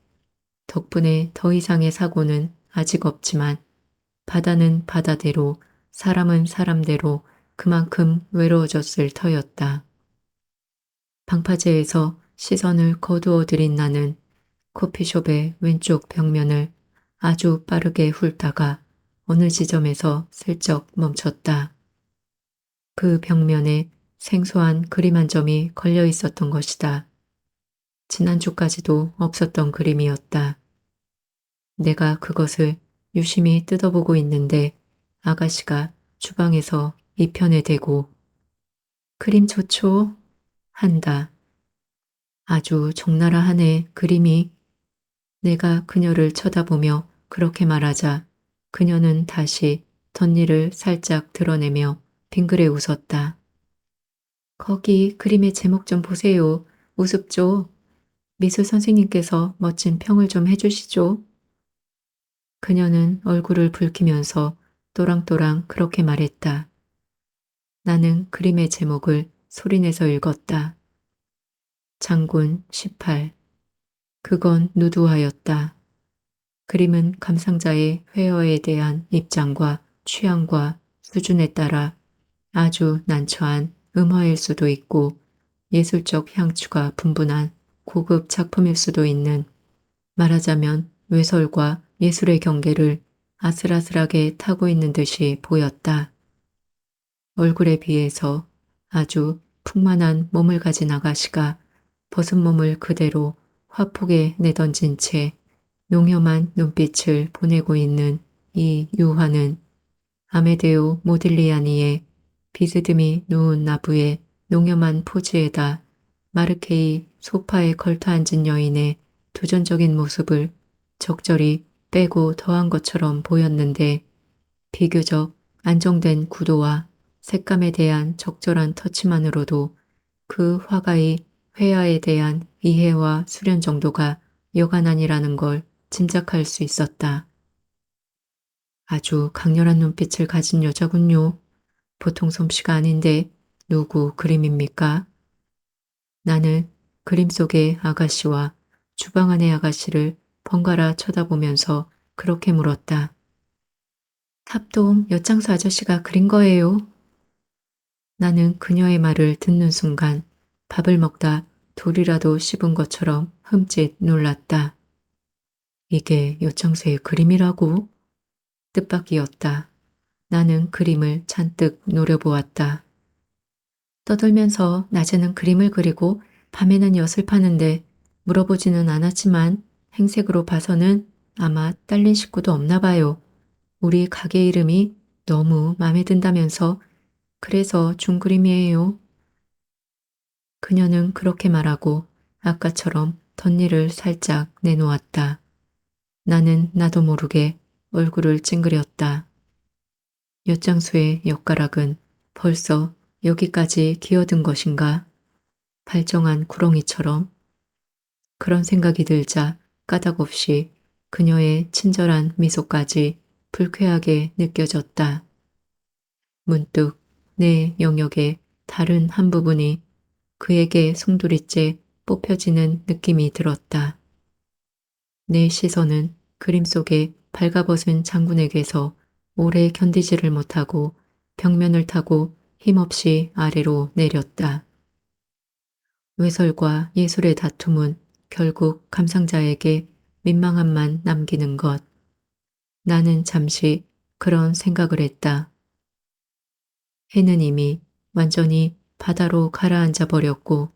덕분에 더 이상의 사고는 아직 없지만 바다는 바다대로 사람은 사람대로 그만큼 외로워졌을 터였다. 방파제에서 시선을 거두어 들인 나는 커피숍의 왼쪽 벽면을 아주 빠르게 훑다가 어느 지점에서 슬쩍 멈췄다. 그 벽면에 생소한 그림 한 점이 걸려 있었던 것이다. 지난주까지도 없었던 그림이었다. 내가 그것을 유심히 뜯어보고 있는데 아가씨가 주방에서 이 편에 대고 그림 좋죠? 한다. 아주 적나라하네 그림이. 내가 그녀를 쳐다보며 그렇게 말하자 그녀는 다시 덧니를 살짝 드러내며 빙그레 웃었다. 거기 그림의 제목 좀 보세요. 우습죠? 미술 선생님께서 멋진 평을 좀 해주시죠. 그녀는 얼굴을 붉히면서 또랑또랑 그렇게 말했다. 나는 그림의 제목을 소리내서 읽었다. 장군 18. 그건 누드화였다. 그림은 감상자의 회화에 대한 입장과 취향과 수준에 따라 아주 난처한 음화일 수도 있고 예술적 향추가 분분한 고급 작품일 수도 있는 말하자면 외설과 예술의 경계를 아슬아슬하게 타고 있는 듯이 보였다. 얼굴에 비해서 아주 풍만한 몸을 가진 아가씨가 벗은 몸을 그대로 화폭에 내던진 채 용염한 눈빛을 보내고 있는 이 유화는 아메데오 모딜리아니의 비스듬히 누운 나부의 농염한 포즈에다 마르케이 소파에 걸터 앉은 여인의 도전적인 모습을 적절히 빼고 더한 것처럼 보였는데 비교적 안정된 구도와 색감에 대한 적절한 터치만으로도 그 화가의 회화에 대한 이해와 수련 정도가 여간 아니라는 걸 짐작할 수 있었다. 아주 강렬한 눈빛을 가진 여자군요. 보통 솜씨가 아닌데 누구 그림입니까? 나는 그림 속의 아가씨와 주방 안의 아가씨를 번갈아 쳐다보면서 그렇게 물었다. 탑동 엿장수 아저씨가 그린 거예요. 나는 그녀의 말을 듣는 순간 밥을 먹다 돌이라도 씹은 것처럼 흠칫 놀랐다. 이게 엿장수의 그림이라고? 뜻밖이었다. 나는 그림을 잔뜩 노려보았다. 떠들면서 낮에는 그림을 그리고 밤에는 엿을 파는데 물어보지는 않았지만 행색으로 봐서는 아마 딸린 식구도 없나 봐요. 우리 가게 이름이 너무 마음에 든다면서 그래서 준 그림이에요. 그녀는 그렇게 말하고 아까처럼 덧니를 살짝 내놓았다. 나는 나도 모르게 얼굴을 찡그렸다. 엿장수의 엿가락은 벌써 여기까지 기어든 것인가? 발정한 구렁이처럼? 그런 생각이 들자 까닭없이 그녀의 친절한 미소까지 불쾌하게 느껴졌다. 문득 내 영역의 다른 한 부분이 그에게 송두리째 뽑혀지는 느낌이 들었다. 내 시선은 그림 속의 발가벗은 장군에게서 오래 견디지를 못하고 벽면을 타고 힘없이 아래로 내렸다. 외설과 예술의 다툼은 결국 감상자에게 민망함만 남기는 것. 나는 잠시 그런 생각을 했다. 해는 이미 완전히 바다로 가라앉아 버렸고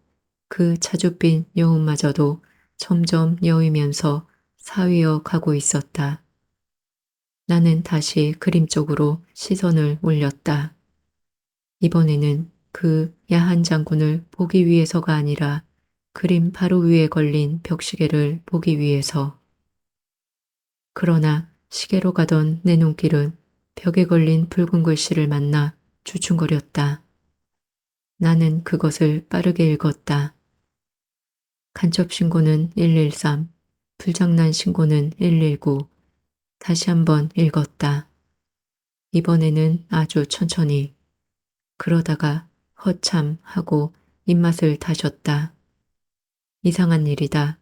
그 차줏빛 여운마저도 점점 여이면서 사위어 가고 있었다. 나는 다시 그림 쪽으로 시선을 올렸다. 이번에는 그 야한 장군을 보기 위해서가 아니라 그림 바로 위에 걸린 벽시계를 보기 위해서. 그러나 시계로 가던 내 눈길은 벽에 걸린 붉은 글씨를 만나 주춤거렸다. 나는 그것을 빠르게 읽었다. 간첩 신고는 113, 불장난 신고는 119. 다시 한번 읽었다. 이번에는 아주 천천히. 그러다가 허참 하고 입맛을 다셨다. 이상한 일이다.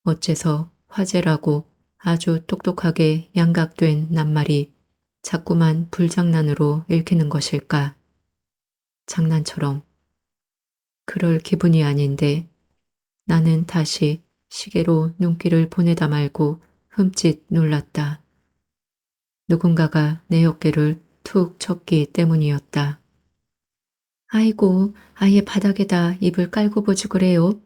어째서 화제라고 아주 똑똑하게 양각된 낱말이 자꾸만 불장난으로 읽히는 것일까? 장난처럼. 그럴 기분이 아닌데 나는 다시 시계로 눈길을 보내다 말고 흠칫 놀랐다. 누군가가 내 어깨를 툭 쳤기 때문이었다. 아이고, 아예 바닥에다 이불 깔고 보지 그래요.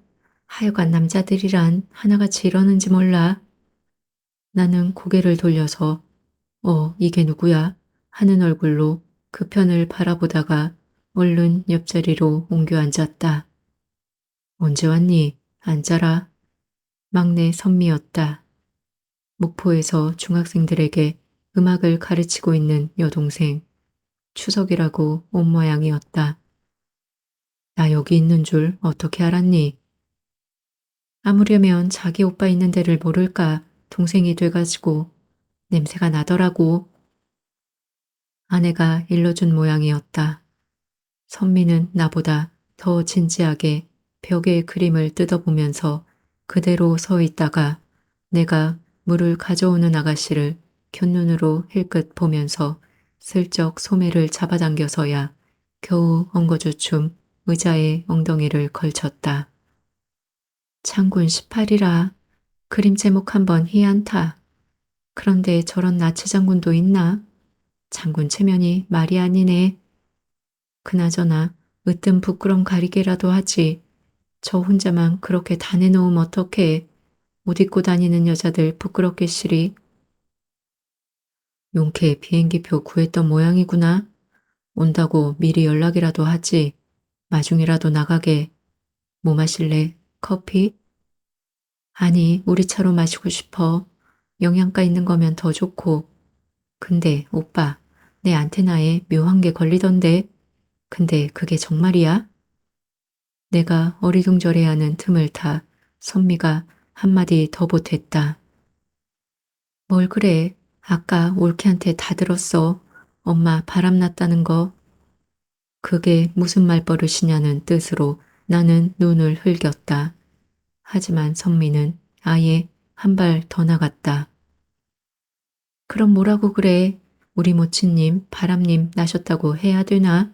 하여간 남자들이란 하나같이 이러는지 몰라. 나는 고개를 돌려서 이게 누구야? 하는 얼굴로 그 편을 바라보다가 얼른 옆자리로 옮겨 앉았다. 언제 왔니? 앉아라. 막내 선미였다. 목포에서 중학생들에게 음악을 가르치고 있는 여동생. 추석이라고 온 모양이었다. 나 여기 있는 줄 어떻게 알았니? 아무려면 자기 오빠 있는 데를 모를까 동생이 돼가지고 냄새가 나더라고. 아내가 일러준 모양이었다. 선미는 나보다 더 진지하게 벽의 그림을 뜯어보면서 그대로 서 있다가 내가 물을 가져오는 아가씨를 곁눈으로 힐끗 보면서 슬쩍 소매를 잡아당겨서야 겨우 엉거주춤 의자에 엉덩이를 걸쳤다. 장군 18이라 그림 제목 한번 희한타. 그런데 저런 나치 장군도 있나? 장군 체면이 말이 아니네. 그나저나 으뜸 부끄럼 가리개라도 하지. 저 혼자만 그렇게 다 내놓으면 어떡해. 옷 입고 다니는 여자들 부끄럽게 시리. 용케 비행기표 구했던 모양이구나. 온다고 미리 연락이라도 하지. 마중이라도 나가게. 뭐 마실래? 커피? 아니, 우리 차로 마시고 싶어. 영양가 있는 거면 더 좋고. 근데 오빠, 내 안테나에 묘한 게 걸리던데. 근데 그게 정말이야? 내가 어리둥절해하는 틈을 타 선미가 한마디 더 보탰다. 뭘 그래? 아까 올케한테 다 들었어. 엄마 바람났다는 거. 그게 무슨 말버릇이냐는 뜻으로 나는 눈을 흘겼다. 하지만 선미는 아예 한 발 더 나갔다. 그럼 뭐라고 그래? 우리 모친님, 바람님 나셨다고 해야 되나?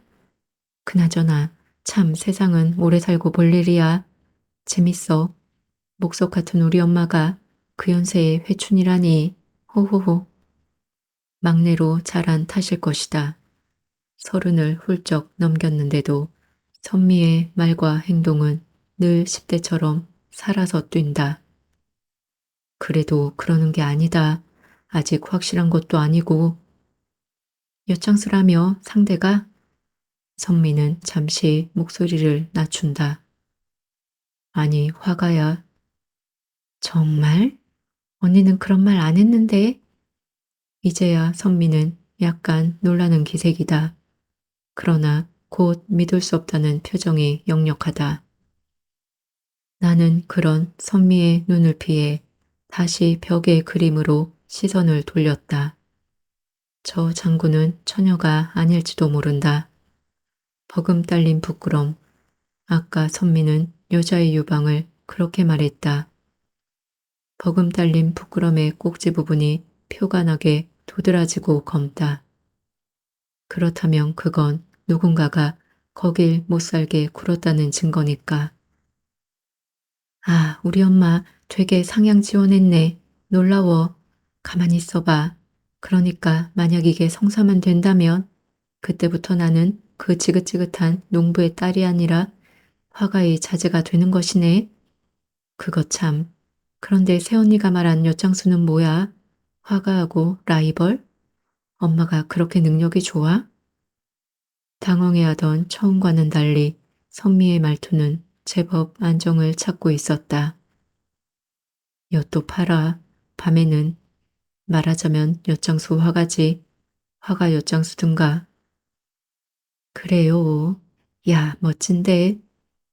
그나저나 참 세상은 오래 살고 볼 일이야. 재밌어. 목석 같은 우리 엄마가 그 연세에 회춘이라니. 호호호. 막내로 자란 탓일 것이다. 30을 훌쩍 넘겼는데도 선미의 말과 행동은 늘 10대처럼 살아서 뛴다. 그래도 그러는 게 아니다. 아직 확실한 것도 아니고. 여창스라며 상대가? 선미는 잠시 목소리를 낮춘다. 아니, 화가야. 정말? 언니는 그런 말 안 했는데? 이제야 선미는 약간 놀라는 기색이다. 그러나 곧 믿을 수 없다는 표정이 역력하다. 나는 그런 선미의 눈을 피해 다시 벽의 그림으로 시선을 돌렸다. 저 장군은 처녀가 아닐지도 모른다. 버금 딸린 부끄럼. 아까 선미는 여자의 유방을 그렇게 말했다. 버금 딸린 부끄럼의 꼭지 부분이 표가 나게 도드라지고 검다. 그렇다면 그건 누군가가 거길 못 살게 굴었다는 증거니까. 아, 우리 엄마 되게 상향 지원했네. 놀라워. 가만히 있어봐. 그러니까 만약 이게 성사만 된다면 그때부터 나는 그 지긋지긋한 농부의 딸이 아니라 화가의 자제가 되는 것이네. 그거 참. 그런데 새언니가 말한 엿장수는 뭐야? 화가하고 라이벌? 엄마가 그렇게 능력이 좋아? 당황해하던 처음과는 달리 선미의 말투는 제법 안정을 찾고 있었다. 엿도 팔아. 밤에는 말하자면 엿장수 화가지. 화가 엿장수든가. 그래요. 야, 멋진데.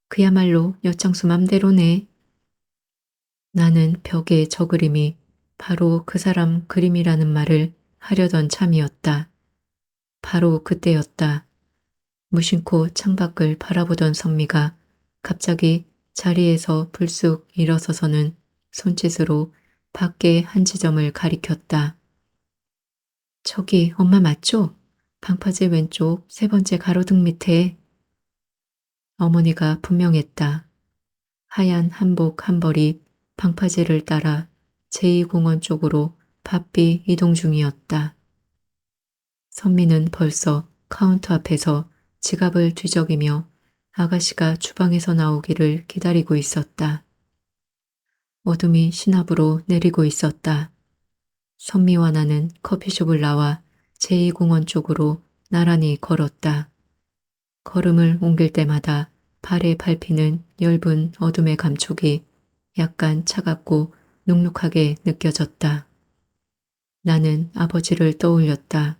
그야말로 엿장수 맘대로네. 나는 벽에 저 그림이 바로 그 사람 그림이라는 말을 하려던 참이었다. 바로 그때였다. 무심코 창밖을 바라보던 선미가 갑자기 자리에서 불쑥 일어서서는 손짓으로 밖에 한 지점을 가리켰다. 저기 엄마 맞죠? 방파제 왼쪽 세 번째 가로등 밑에. 어머니가 분명했다. 하얀 한복 한 벌이 방파제를 따라 제2공원 쪽으로 바삐 이동 중이었다. 선미는 벌써 카운터 앞에서 지갑을 뒤적이며 아가씨가 주방에서 나오기를 기다리고 있었다. 어둠이 신압으로 내리고 있었다. 선미와 나는 커피숍을 나와 제2공원 쪽으로 나란히 걸었다. 걸음을 옮길 때마다 발에 밟히는 엷은 어둠의 감촉이 약간 차갑고 눅눅하게 느껴졌다. 나는 아버지를 떠올렸다.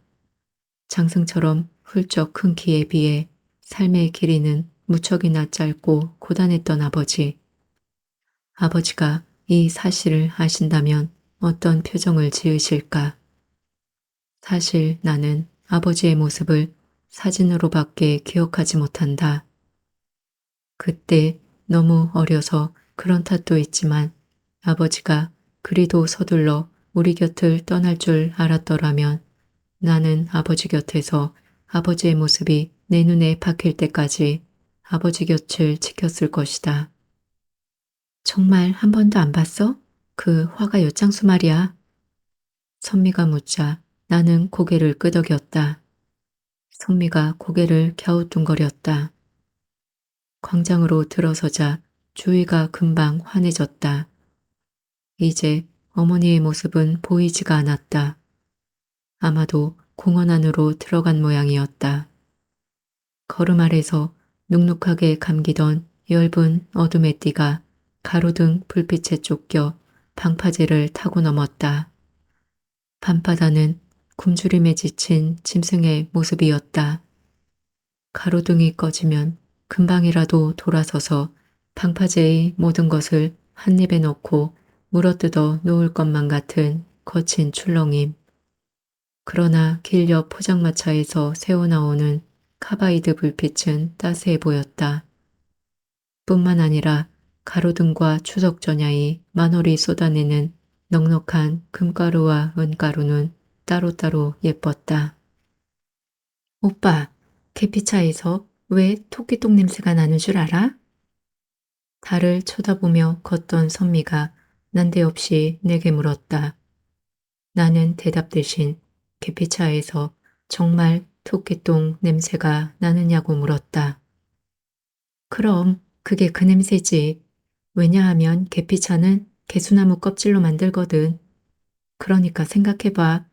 장승처럼 훌쩍 큰 키에 비해 삶의 길이는 무척이나 짧고 고단했던 아버지. 아버지가 이 사실을 아신다면 어떤 표정을 지으실까? 사실 나는 아버지의 모습을 사진으로밖에 기억하지 못한다. 그때 너무 어려서 그런 탓도 있지만 아버지가 그리도 서둘러 우리 곁을 떠날 줄 알았더라면 나는 아버지 곁에서 아버지의 모습이 내 눈에 박힐 때까지 아버지 곁을 지켰을 것이다. 정말 한 번도 안 봤어? 그 화가 엿장수 말이야. 선미가 묻자 나는 고개를 끄덕였다. 선미가 고개를 갸우뚱거렸다. 광장으로 들어서자 주위가 금방 환해졌다. 이제 어머니의 모습은 보이지가 않았다. 아마도 공원 안으로 들어간 모양이었다. 걸음 아래서 눅눅하게 감기던 엷은 어둠의 띠가 가로등 불빛에 쫓겨 방파제를 타고 넘었다. 밤바다는 굶주림에 지친 짐승의 모습이었다. 가로등이 꺼지면 금방이라도 돌아서서 방파제의 모든 것을 한 입에 넣고 물어뜯어 놓을 것만 같은 거친 출렁임. 그러나 길 옆 포장마차에서 새어나오는 카바이드 불빛은 따스해 보였다. 뿐만 아니라 가로등과 추석 전야의 만월이 쏟아내는 넉넉한 금가루와 은가루는 따로따로 예뻤다. 오빠, 계피차에서 왜 토끼똥 냄새가 나는 줄 알아? 달을 쳐다보며 걷던 선미가 난데없이 내게 물었다. 나는 대답 대신 계피차에서 정말 토끼똥 냄새가 나느냐고 물었다. 그럼 그게 그 냄새지. 왜냐하면 계피차는 개수나무 껍질로 만들거든. 그러니까 생각해봐.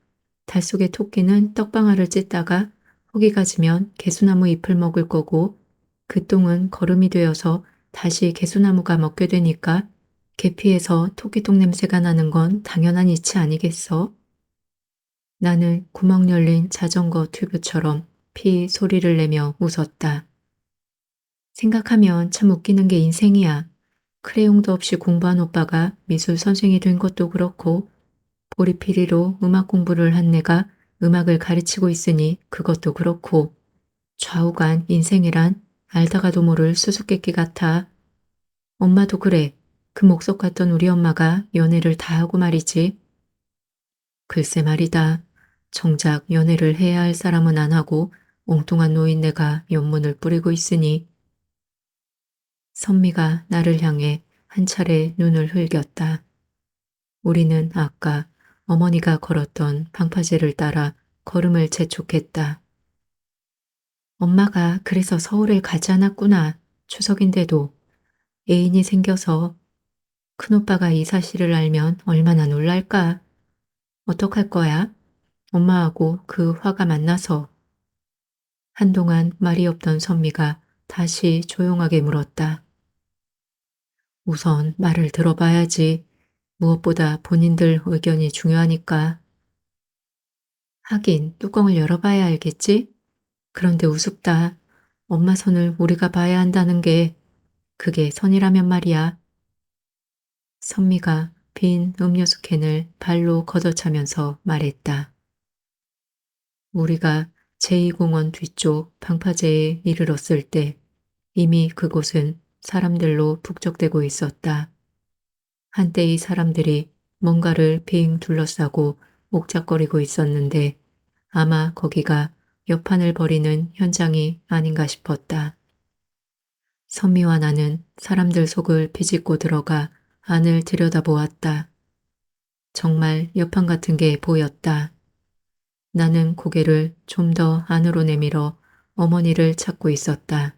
달 속의 토끼는 떡방아를 찢다가 허기가 지면 개수나무 잎을 먹을 거고 그 똥은 거름이 되어서 다시 개수나무가 먹게 되니까 계피에서 토끼똥 냄새가 나는 건 당연한 이치 아니겠어? 나는 구멍 열린 자전거 튜브처럼 피 소리를 내며 웃었다. 생각하면 참 웃기는 게 인생이야. 크레용도 없이 공부한 오빠가 미술 선생이 된 것도 그렇고 보리피리로 음악 공부를 한 내가 음악을 가르치고 있으니 그것도 그렇고 좌우간 인생이란 알다가도 모를 수수께끼 같아. 엄마도 그래. 그 목석 같던 우리 엄마가 연애를 다 하고 말이지. 글쎄 말이다. 정작 연애를 해야 할 사람은 안 하고 엉뚱한 노인네가 연문을 뿌리고 있으니. 선미가 나를 향해 한 차례 눈을 흘겼다. 우리는 아까 어머니가 걸었던 방파제를 따라 걸음을 재촉했다. 엄마가 그래서 서울에 가지 않았구나. 추석인데도 애인이 생겨서 큰오빠가 이 사실을 알면 얼마나 놀랄까? 어떡할 거야? 엄마하고 그 화가 만나서. 한동안 말이 없던 선미가 다시 조용하게 물었다. 우선 말을 들어봐야지. 무엇보다 본인들 의견이 중요하니까. 하긴 뚜껑을 열어봐야 알겠지? 그런데 우습다. 엄마 선을 우리가 봐야 한다는 게 그게 선이라면 말이야. 선미가 빈 음료수 캔을 발로 걷어차면서 말했다. 우리가 제2공원 뒤쪽 방파제에 이르렀을 때 이미 그곳은 사람들로 북적대고 있었다. 한때 이 사람들이 뭔가를 빙 둘러싸고 옥작거리고 있었는데 아마 거기가 여판을 벌이는 현장이 아닌가 싶었다. 선미와 나는 사람들 속을 비집고 들어가 안을 들여다보았다. 정말 여판 같은 게 보였다. 나는 고개를 좀 더 안으로 내밀어 어머니를 찾고 있었다.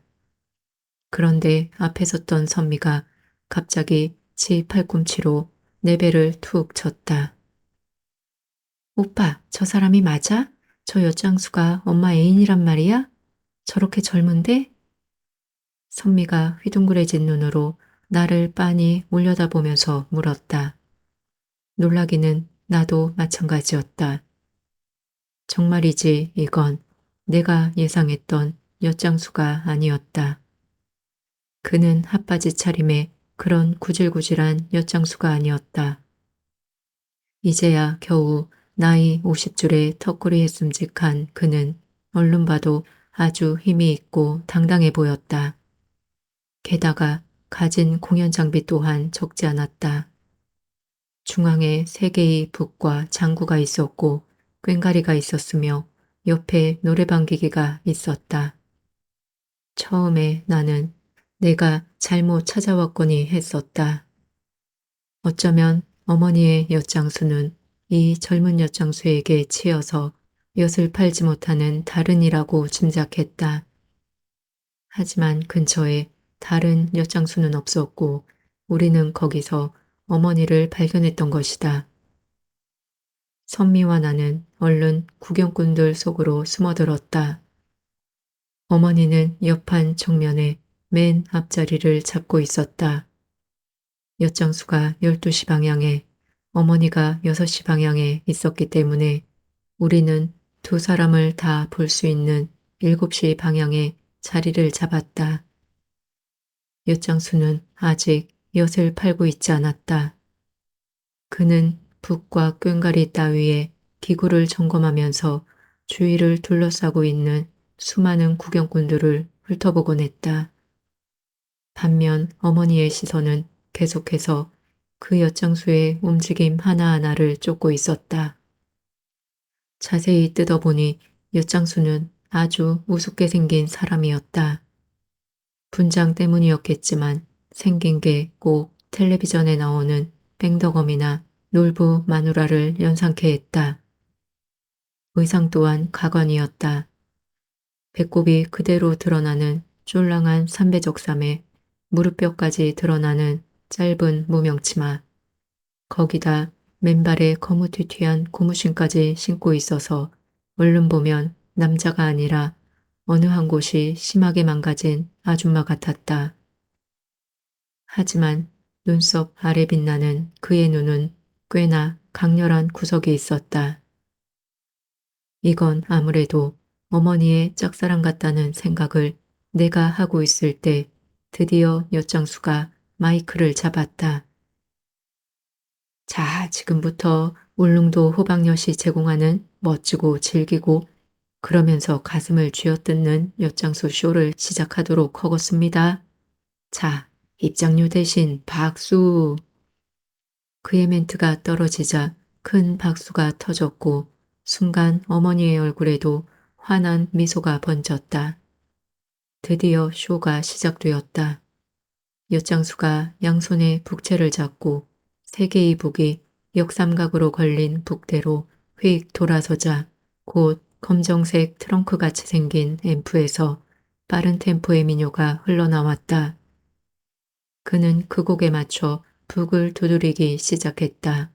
그런데 앞에 섰던 선미가 갑자기 지 팔꿈치로 내 배를 툭 쳤다. 오빠, 저 사람이 맞아? 저 엿장수가 엄마 애인이란 말이야? 저렇게 젊은데? 선미가 휘둥그레진 눈으로 나를 빤히 올려다보면서 물었다. 놀라기는 나도 마찬가지였다. 정말이지 이건 내가 예상했던 엿장수가 아니었다. 그는 핫바지 차림에 그런 구질구질한 엿장수가 아니었다. 이제야 겨우 나이 50줄의 턱걸이 했음직한 그는 얼른 봐도 아주 힘이 있고 당당해 보였다. 게다가 가진 공연 장비 또한 적지 않았다. 중앙에 3개의 북과 장구가 있었고 꽹과리가 있었으며 옆에 노래방 기계가 있었다. 처음에 나는 내가 잘못 찾아왔거니 했었다. 어쩌면 어머니의 엿장수는 이 젊은 엿장수에게 치여서 엿을 팔지 못하는 다른이라고 짐작했다. 하지만 근처에 다른 엿장수는 없었고 우리는 거기서 어머니를 발견했던 것이다. 선미와 나는 얼른 구경꾼들 속으로 숨어들었다. 어머니는 옆판 정면에 맨 앞자리를 잡고 있었다. 엿장수가 12시 방향에 어머니가 6시 방향에 있었기 때문에 우리는 두 사람을 다 볼 수 있는 7시 방향에 자리를 잡았다. 엿장수는 아직 엿을 팔고 있지 않았다. 그는 북과 꽹과리 따위에 기구를 점검하면서 주위를 둘러싸고 있는 수많은 구경꾼들을 훑어보곤 했다. 반면 어머니의 시선은 계속해서 그 엿장수의 움직임 하나하나를 쫓고 있었다. 자세히 뜯어보니 엿장수는 아주 우습게 생긴 사람이었다. 분장 때문이었겠지만 생긴 게 꼭 텔레비전에 나오는 뺑덕엄이나 놀부 마누라를 연상케 했다. 의상 또한 가관이었다. 배꼽이 그대로 드러나는 쫄랑한 삼배적삼에 무릎뼈까지 드러나는 짧은 무명치마. 거기다 맨발에 거무튀튀한 고무신까지 신고 있어서 얼른 보면 남자가 아니라 어느 한 곳이 심하게 망가진 아줌마 같았다. 하지만 눈썹 아래 빛나는 그의 눈은 꽤나 강렬한 구석이 있었다. 이건 아무래도 어머니의 짝사랑 같다는 생각을 내가 하고 있을 때 드디어 엿장수가 마이크를 잡았다. 자, 지금부터 울릉도 호박엿이 제공하는 멋지고 질기고 그러면서 가슴을 쥐어뜯는 엿장수 쇼를 시작하도록 하겠습니다. 자, 입장료 대신 박수. 그의 멘트가 떨어지자 큰 박수가 터졌고 순간 어머니의 얼굴에도 환한 미소가 번졌다. 드디어 쇼가 시작되었다. 엿장수가 양손에 북채를 잡고 3개의 북이 역삼각으로 걸린 북대로 휙 돌아서자 곧 검정색 트렁크같이 생긴 앰프에서 빠른 템포의 민요가 흘러나왔다. 그는 그 곡에 맞춰 북을 두드리기 시작했다.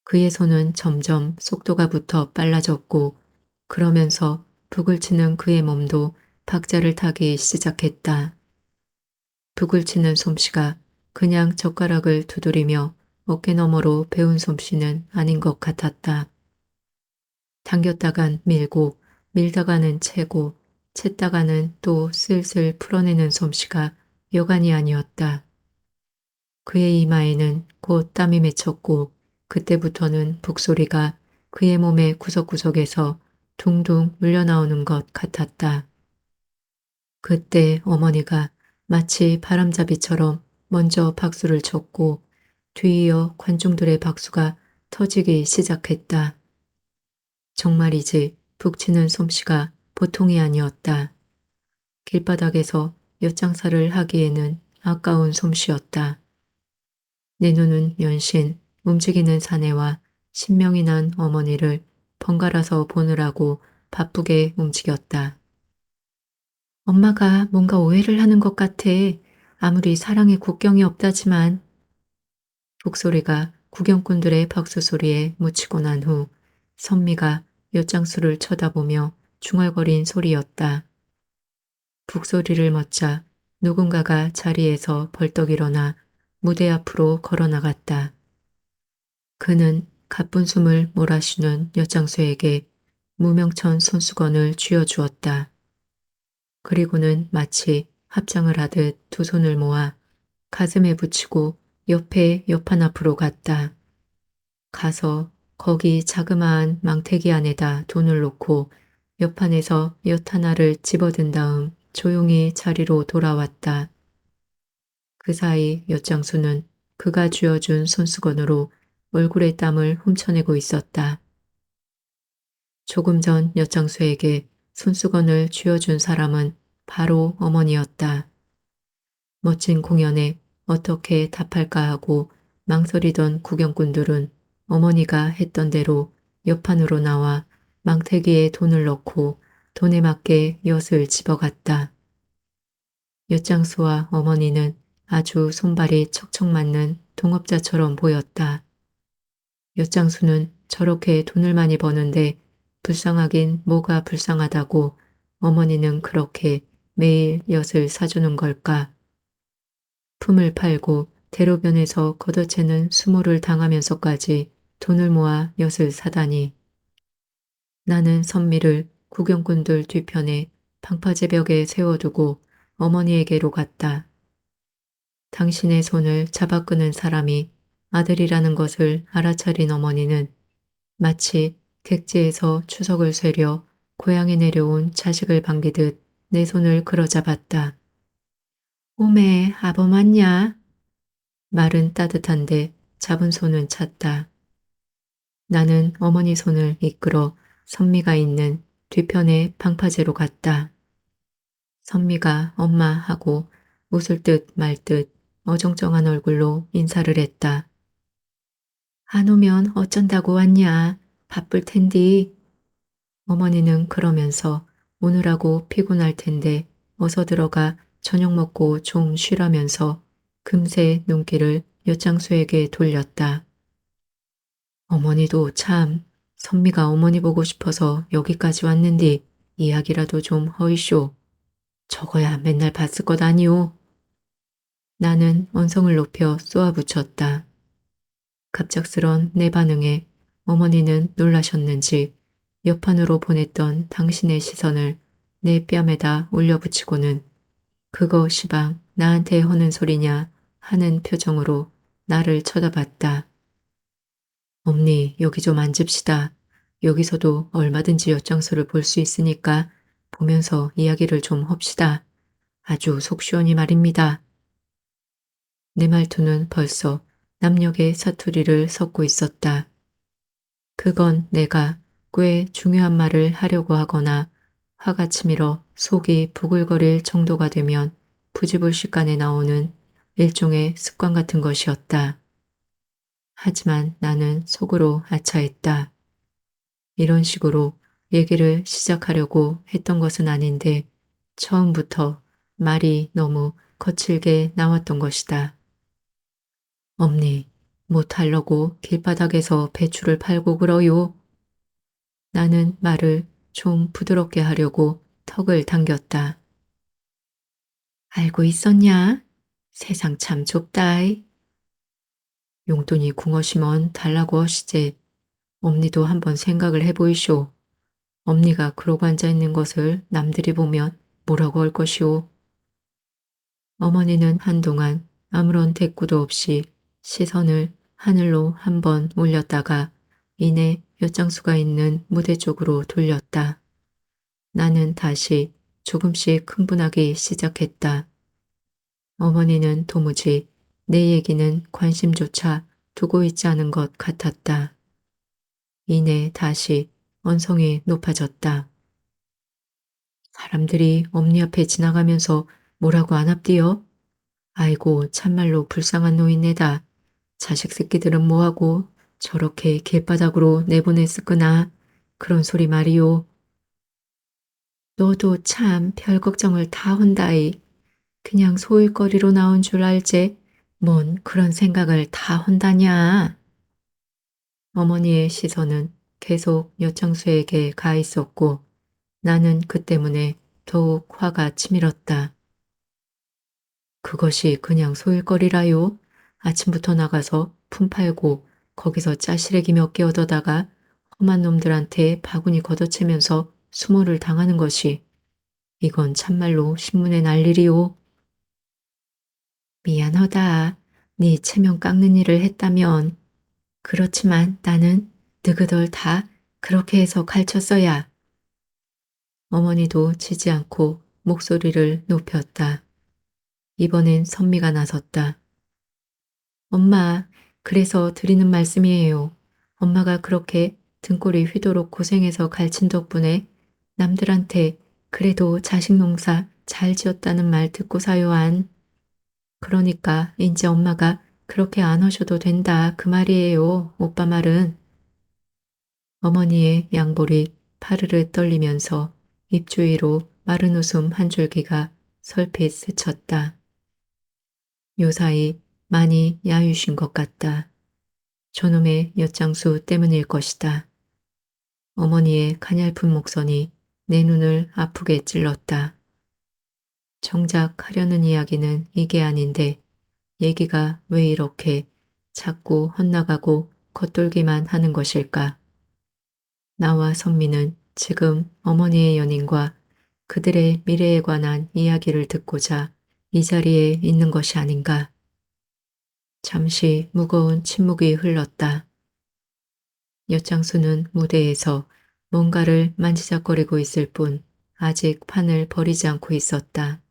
그의 손은 점점 속도가 붙어 빨라졌고 그러면서 북을 치는 그의 몸도 박자를 타기 시작했다. 북을 치는 솜씨가 그냥 젓가락을 두드리며 어깨너머로 배운 솜씨는 아닌 것 같았다. 당겼다간 밀고 밀다가는 채고 챘다가는 또 슬슬 풀어내는 솜씨가 여간이 아니었다. 그의 이마에는 곧 땀이 맺혔고 그때부터는 북소리가 그의 몸의 구석구석에서 둥둥 울려나오는 것 같았다. 그때 어머니가 마치 바람잡이처럼 먼저 박수를 쳤고 뒤이어 관중들의 박수가 터지기 시작했다. 정말이지 북치는 솜씨가 보통이 아니었다. 길바닥에서 엿장사를 하기에는 아까운 솜씨였다. 내 눈은 연신 움직이는 사내와 신명이 난 어머니를 번갈아서 보느라고 바쁘게 움직였다. 엄마가 뭔가 오해를 하는 것 같아. 아무리 사랑에 국경이 없다지만. 북소리가 구경꾼들의 박수 소리에 묻히고 난 후 선미가 엿장수를 쳐다보며 중얼거린 소리였다. 북소리를 멎자 누군가가 자리에서 벌떡 일어나 무대 앞으로 걸어 나갔다. 그는 가쁜 숨을 몰아쉬는 엿장수에게 무명천 손수건을 쥐어주었다. 그리고는 마치 합장을 하듯 두 손을 모아 가슴에 붙이고 옆에 옆판 앞으로 갔다. 가서 거기 자그마한 망태기 안에다 돈을 놓고 옆판에서 엿 하나를 집어든 다음 조용히 자리로 돌아왔다. 그 사이 엿장수는 그가 쥐어준 손수건으로 얼굴의 땀을 훔쳐내고 있었다. 조금 전 엿장수에게 손수건을 쥐어준 사람은 바로 어머니였다. 멋진 공연에 어떻게 답할까 하고 망설이던 구경꾼들은 어머니가 했던 대로 옆판으로 나와 망태기에 돈을 넣고 돈에 맞게 엿을 집어갔다. 엿장수와 어머니는 아주 손발이 척척 맞는 동업자처럼 보였다. 엿장수는 저렇게 돈을 많이 버는데 불쌍하긴 뭐가 불쌍하다고 어머니는 그렇게 매일 엿을 사주는 걸까? 품을 팔고 대로변에서 걷어채는 수모를 당하면서까지 돈을 모아 엿을 사다니. 나는 선미를 구경꾼들 뒤편에 방파제 벽에 세워두고 어머니에게로 갔다. 당신의 손을 잡아 끄는 사람이 아들이라는 것을 알아차린 어머니는 마치 객지에서 추석을 쇠려 고향에 내려온 자식을 반기듯 내 손을 끌어잡았다. 오메, 아범 맞냐? 말은 따뜻한데 잡은 손은 찼다. 나는 어머니 손을 이끌어 선미가 있는 뒤편의 방파제로 갔다. 선미가 엄마 하고 웃을 듯 말 듯 어정쩡한 얼굴로 인사를 했다. 안 오면 어쩐다고 왔냐? 바쁠 텐디. 어머니는 그러면서 오느라고 피곤할 텐데 어서 들어가 저녁 먹고 좀 쉬라면서 금세 눈길을 엿장수에게 돌렸다. 어머니도 참 선미가 어머니 보고 싶어서 여기까지 왔는디 이야기라도 좀 허이쇼. 저거야 맨날 봤을 것 아니오. 나는 언성을 높여 쏘아붙였다. 갑작스런 내 반응에 어머니는 놀라셨는지 옆판으로 보냈던 당신의 시선을 내 뺨에다 올려붙이고는 그거 시방 나한테 허는 소리냐 하는 표정으로 나를 쳐다봤다. 엄니 여기 좀 앉읍시다. 여기서도 얼마든지 엿장수를 볼 수 있으니까 보면서 이야기를 좀 합시다. 아주 속 시원히 말입니다. 내 말투는 벌써 남녘의 사투리를 섞고 있었다. 그건 내가 꽤 중요한 말을 하려고 하거나 화가 치밀어 속이 부글거릴 정도가 되면 부지불식간에 나오는 일종의 습관 같은 것이었다. 하지만 나는 속으로 아차했다. 이런 식으로 얘기를 시작하려고 했던 것은 아닌데 처음부터 말이 너무 거칠게 나왔던 것이다. 엄니, 못하려고 길바닥에서 배추를 팔고 그러요. 나는 말을 좀 부드럽게 하려고 턱을 당겼다. 알고 있었냐? 세상 참 좁다이. 용돈이 궁어시면 달라고 하시지. 엄니도 한번 생각을 해보이쇼. 엄니가 그러고 앉아있는 것을 남들이 보면 뭐라고 할 것이오. 어머니는 한동안 아무런 대꾸도 없이 시선을 하늘로 한번 올렸다가 이내 엿장수가 있는 무대 쪽으로 돌렸다. 나는 다시 조금씩 흥분하기 시작했다. 어머니는 도무지 내 얘기는 관심조차 두고 있지 않은 것 같았다. 이내 다시 언성이 높아졌다. 사람들이 엄니 앞에 지나가면서 뭐라고 안 합디요? 아이고 참말로 불쌍한 노인네다. 자식 새끼들은 뭐하고 저렇게 길바닥으로 내보냈을거나 그런 소리 말이요. 너도 참 별 걱정을 다 헌다이. 그냥 소일거리로 나온 줄 알제. 뭔 그런 생각을 다 헌다냐. 어머니의 시선은 계속 여창수에게 가 있었고 나는 그 때문에 더욱 화가 치밀었다. 그것이 그냥 소일거리라요. 아침부터 나가서 품 팔고 거기서 짜시래기 몇 개 얻어다가 험한 놈들한테 바구니 걷어채면서 수모를 당하는 것이 이건 참말로 신문에 날 일이오. 미안하다. 네 체면 깎는 일을 했다면. 그렇지만 나는 느그덜 다 그렇게 해서 가르쳤어야. 어머니도 지지 않고 목소리를 높였다. 이번엔 선미가 나섰다. 엄마, 그래서 드리는 말씀이에요. 엄마가 그렇게 등골이 휘도록 고생해서 갈친 덕분에 남들한테 그래도 자식 농사 잘 지었다는 말 듣고 사요한. 그러니까 이제 엄마가 그렇게 안 하셔도 된다 그 말이에요. 오빠 말은. 어머니의 양볼이 파르르 떨리면서 입주위로 마른 웃음 한 줄기가 설핏 스쳤다. 요사이 많이 야유신 것 같다. 저놈의 엿장수 때문일 것이다. 어머니의 가냘픈 목선이 내 눈을 아프게 찔렀다. 정작 하려는 이야기는 이게 아닌데 얘기가 왜 이렇게 자꾸 헛나가고 겉돌기만 하는 것일까? 나와 선미는 지금 어머니의 연인과 그들의 미래에 관한 이야기를 듣고자 이 자리에 있는 것이 아닌가. 잠시 무거운 침묵이 흘렀다. 엿장수는 무대에서 뭔가를 만지작거리고 있을 뿐 아직 판을 버리지 않고 있었다.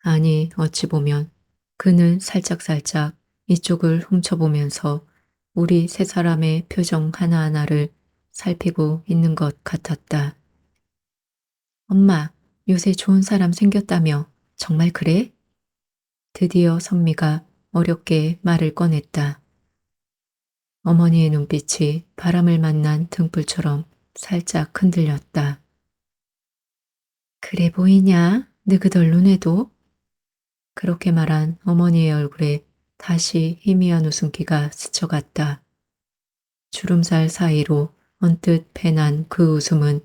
아니 어찌 보면 그는 살짝살짝 이쪽을 훔쳐보면서 우리 세 사람의 표정 하나하나를 살피고 있는 것 같았다. 엄마, 요새 좋은 사람 생겼다며 정말 그래? 드디어 선미가 어렵게 말을 꺼냈다. 어머니의 눈빛이 바람을 만난 등불처럼 살짝 흔들렸다. 그래 보이냐? 느그덜 눈에도? 그렇게 말한 어머니의 얼굴에 다시 희미한 웃음기가 스쳐갔다. 주름살 사이로 언뜻 패난 그 웃음은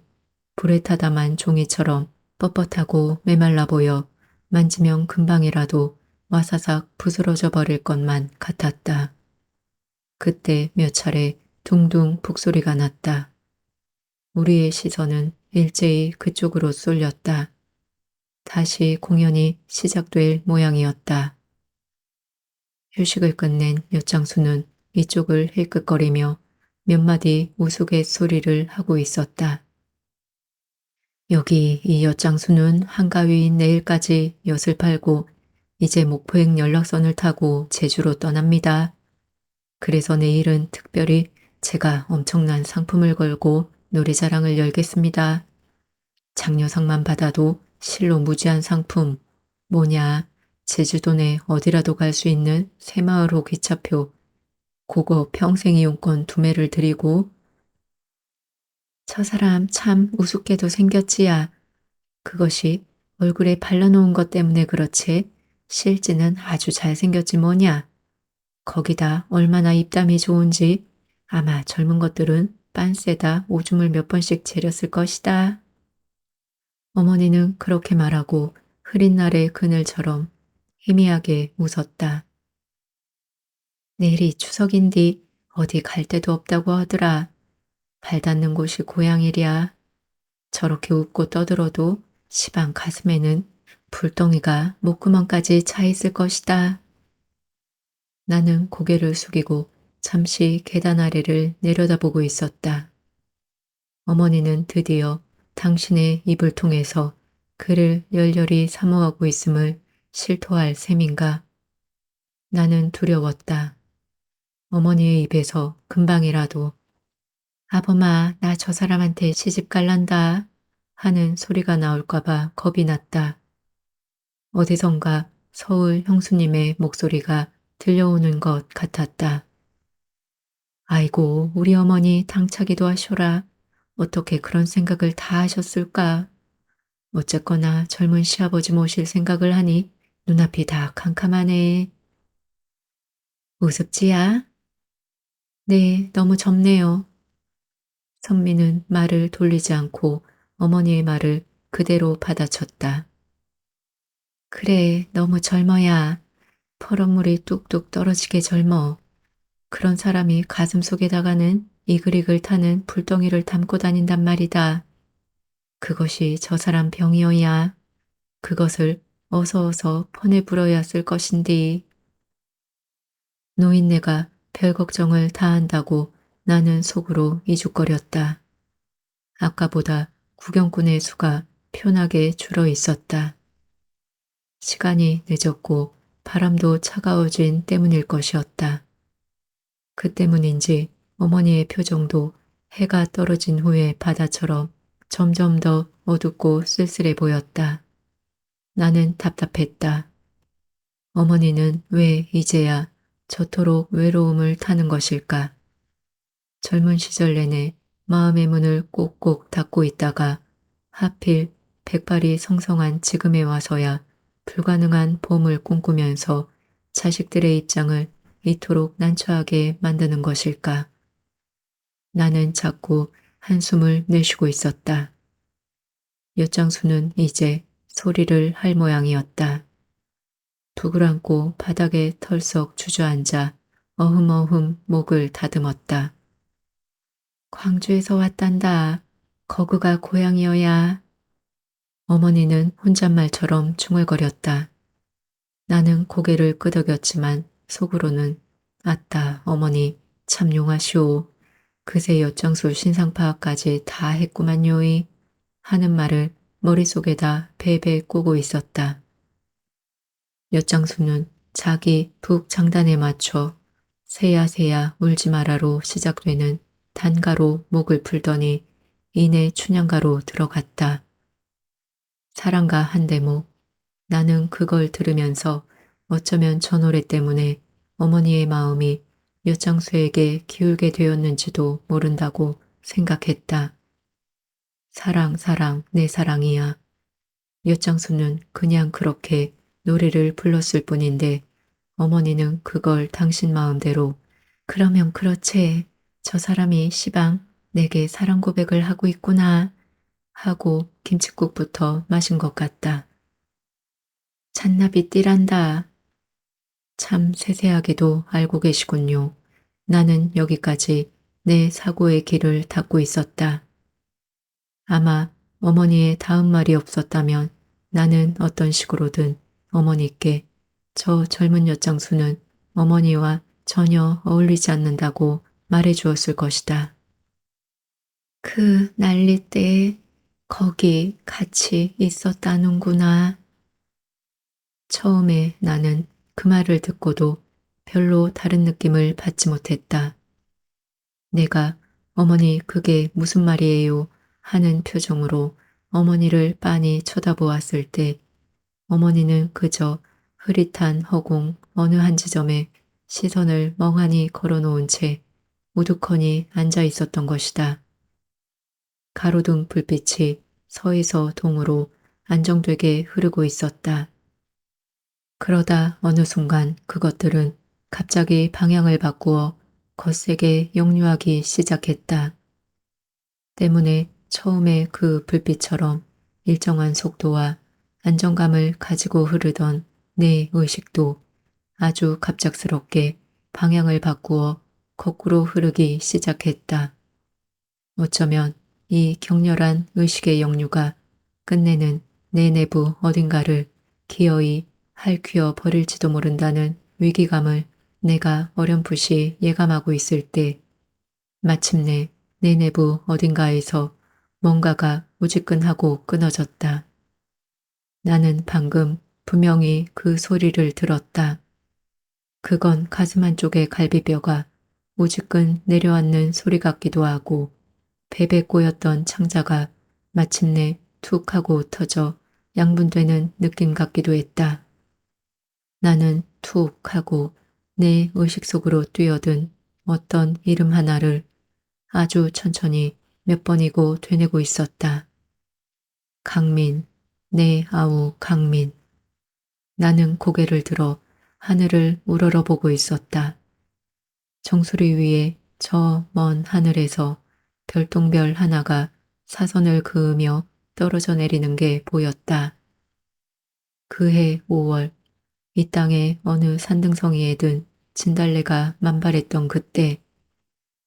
불에 타담한 종이처럼 뻣뻣하고 메말라 보여 만지면 금방이라도 와사삭 부스러져 버릴 것만 같았다. 그때 몇 차례 둥둥 북소리가 났다. 우리의 시선은 일제히 그쪽으로 쏠렸다. 다시 공연이 시작될 모양이었다. 휴식을 끝낸 엿장수는 이쪽을 힐끗거리며 몇 마디 우스갯소리를 하고 있었다. 여기 이 엿장수는 한가위인 내일까지 엿을 팔고 이제 목포행 연락선을 타고 제주로 떠납니다. 그래서 내일은 특별히 제가 엄청난 상품을 걸고 노래자랑을 열겠습니다. 장려상만 받아도 실로 무지한 상품, 뭐냐, 제주도 내 어디라도 갈 수 있는 새마을호 기차표, 그거 평생 이용권 2매를 드리고 저 사람 참 우습게도 생겼지야. 그것이 얼굴에 발라놓은 것 때문에 그렇지 실제는 아주 잘생겼지 뭐냐. 거기다 얼마나 입담이 좋은지 아마 젊은 것들은 빤스에다 오줌을 몇 번씩 재렸을 것이다. 어머니는 그렇게 말하고 흐린 날의 그늘처럼 희미하게 웃었다. 내일이 추석인디 어디 갈 데도 없다고 하더라. 발 닿는 곳이 고향이랴. 저렇게 웃고 떠들어도 시방 가슴에는 불덩이가 목구멍까지 차 있을 것이다. 나는 고개를 숙이고 잠시 계단 아래를 내려다보고 있었다. 어머니는 드디어 당신의 입을 통해서 그를 열렬히 사모하고 있음을 실토할 셈인가. 나는 두려웠다. 어머니의 입에서 금방이라도 아범아, 나 저 사람한테 시집 갈란다 하는 소리가 나올까봐 겁이 났다. 어디선가 서울 형수님의 목소리가 들려오는 것 같았다. 아이고, 우리 어머니 당차기도 하셔라. 어떻게 그런 생각을 다 하셨을까? 어쨌거나 젊은 시아버지 모실 생각을 하니 눈앞이 다 캄캄하네. 우습지야? 네, 너무 젊네요. 선미는 말을 돌리지 않고 어머니의 말을 그대로 받아쳤다. 그래, 너무 젊어야. 퍼런물이 뚝뚝 떨어지게 젊어. 그런 사람이 가슴 속에다가는 이글이글 타는 불덩이를 담고 다닌단 말이다. 그것이 저 사람 병이어야. 그것을 어서 어서 퍼내 불어야 쓸 것인디. 노인네가 별 걱정을 다 한다고 나는 속으로 이죽거렸다. 아까보다 구경꾼의 수가 편하게 줄어 있었다. 시간이 늦었고 바람도 차가워진 때문일 것이었다. 그 때문인지 어머니의 표정도 해가 떨어진 후의 바다처럼 점점 더 어둡고 쓸쓸해 보였다. 나는 답답했다. 어머니는 왜 이제야 저토록 외로움을 타는 것일까? 젊은 시절 내내 마음의 문을 꼭꼭 닫고 있다가 하필 백발이 성성한 지금에 와서야 불가능한 봄을 꿈꾸면서 자식들의 입장을 이토록 난처하게 만드는 것일까? 나는 자꾸 한숨을 내쉬고 있었다. 엿장수는 이제 소리를 할 모양이었다. 두그랑고 바닥에 털썩 주저앉아 어흠어흠 목을 다듬었다. 광주에서 왔단다. 거그가 고향이어야. 어머니는 혼잣말처럼 중얼거렸다. 나는 고개를 끄덕였지만 속으로는 아따 어머니 참 용하시오. 그새 엿장수 신상파악까지 다 했구만요이 하는 말을 머릿속에다 베베 꼬고 있었다. 엿장수는 자기 북 장단에 맞춰 새야새야 울지 마라로 시작되는 단가로 목을 풀더니 이내 춘향가로 들어갔다. 사랑가 한 대목. 나는 그걸 들으면서 어쩌면 저 노래 때문에 어머니의 마음이 엿장수에게 기울게 되었는지도 모른다고 생각했다. 사랑, 사랑, 내 사랑이야. 엿장수는 그냥 그렇게 노래를 불렀을 뿐인데 어머니는 그걸 당신 마음대로 그러면 그렇지. 저 사람이 시방 내게 사랑 고백을 하고 있구나 하고 김칫국부터 마신 것 같다. 잔나비 띠란다. 참 세세하게도 알고 계시군요. 나는 여기까지 내 사고의 길을 닫고 있었다. 아마 어머니의 다음 말이 없었다면 나는 어떤 식으로든 어머니께 저 젊은 엿장수는 어머니와 전혀 어울리지 않는다고 말해 주었을 것이다. 그 난리 때에 거기 같이 있었다는구나. 처음에 나는 그 말을 듣고도 별로 다른 느낌을 받지 못했다. 내가 어머니 그게 무슨 말이에요 하는 표정으로 어머니를 빤히 쳐다보았을 때 어머니는 그저 흐릿한 허공 어느 한 지점에 시선을 멍하니 걸어놓은 채 우두커니 앉아 있었던 것이다. 가로등 불빛이 서에서 동으로 안정되게 흐르고 있었다. 그러다 어느 순간 그것들은 갑자기 방향을 바꾸어 거세게 역류하기 시작했다. 때문에 처음에 그 불빛처럼 일정한 속도와 안정감을 가지고 흐르던 내 의식도 아주 갑작스럽게 방향을 바꾸어 거꾸로 흐르기 시작했다. 어쩌면 이 격렬한 의식의 역류가 끝내는 내 내부 어딘가를 기어이 핥히어 버릴지도 모른다는 위기감을 내가 어렴풋이 예감하고 있을 때 마침내 내 내부 어딘가에서 뭔가가 우지끈하고 끊어졌다. 나는 방금 분명히 그 소리를 들었다. 그건 가슴 한쪽의 갈비뼈가 우지끈 내려앉는 소리 같기도 하고 배 꼬였던 창자가 마침내 툭 하고 터져 양분되는 느낌 같기도 했다. 나는 툭 하고 내 의식 속으로 뛰어든 어떤 이름 하나를 아주 천천히 몇 번이고 되뇌고 있었다. 강민, 내 아우 강민. 나는 고개를 들어 하늘을 우러러보고 있었다. 정수리 위에 저 먼 하늘에서 별똥별 하나가 사선을 그으며 떨어져 내리는 게 보였다. 그해 5월 이 땅의 어느 산등성이에 든 진달래가 만발했던 그때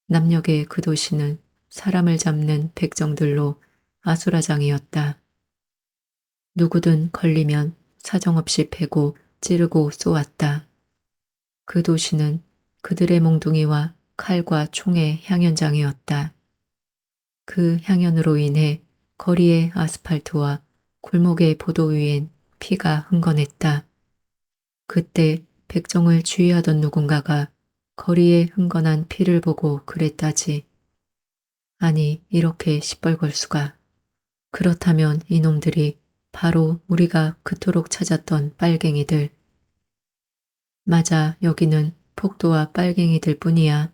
남녘의 그 도시는 사람을 잡는 백정들로 아수라장이었다. 누구든 걸리면 사정없이 패고 찌르고 쏘았다. 그 도시는 그들의 몽둥이와 칼과 총의 향연장이었다. 그 향연으로 인해 거리의 아스팔트와 골목의 보도 위엔 피가 흥건했다. 그때 백정을 주의하던 누군가가 거리에 흥건한 피를 보고 그랬다지. 아니, 이렇게 시뻘걸 수가. 그렇다면 이놈들이 바로 우리가 그토록 찾았던 빨갱이들. 맞아, 여기는 폭도와 빨갱이들 뿐이야.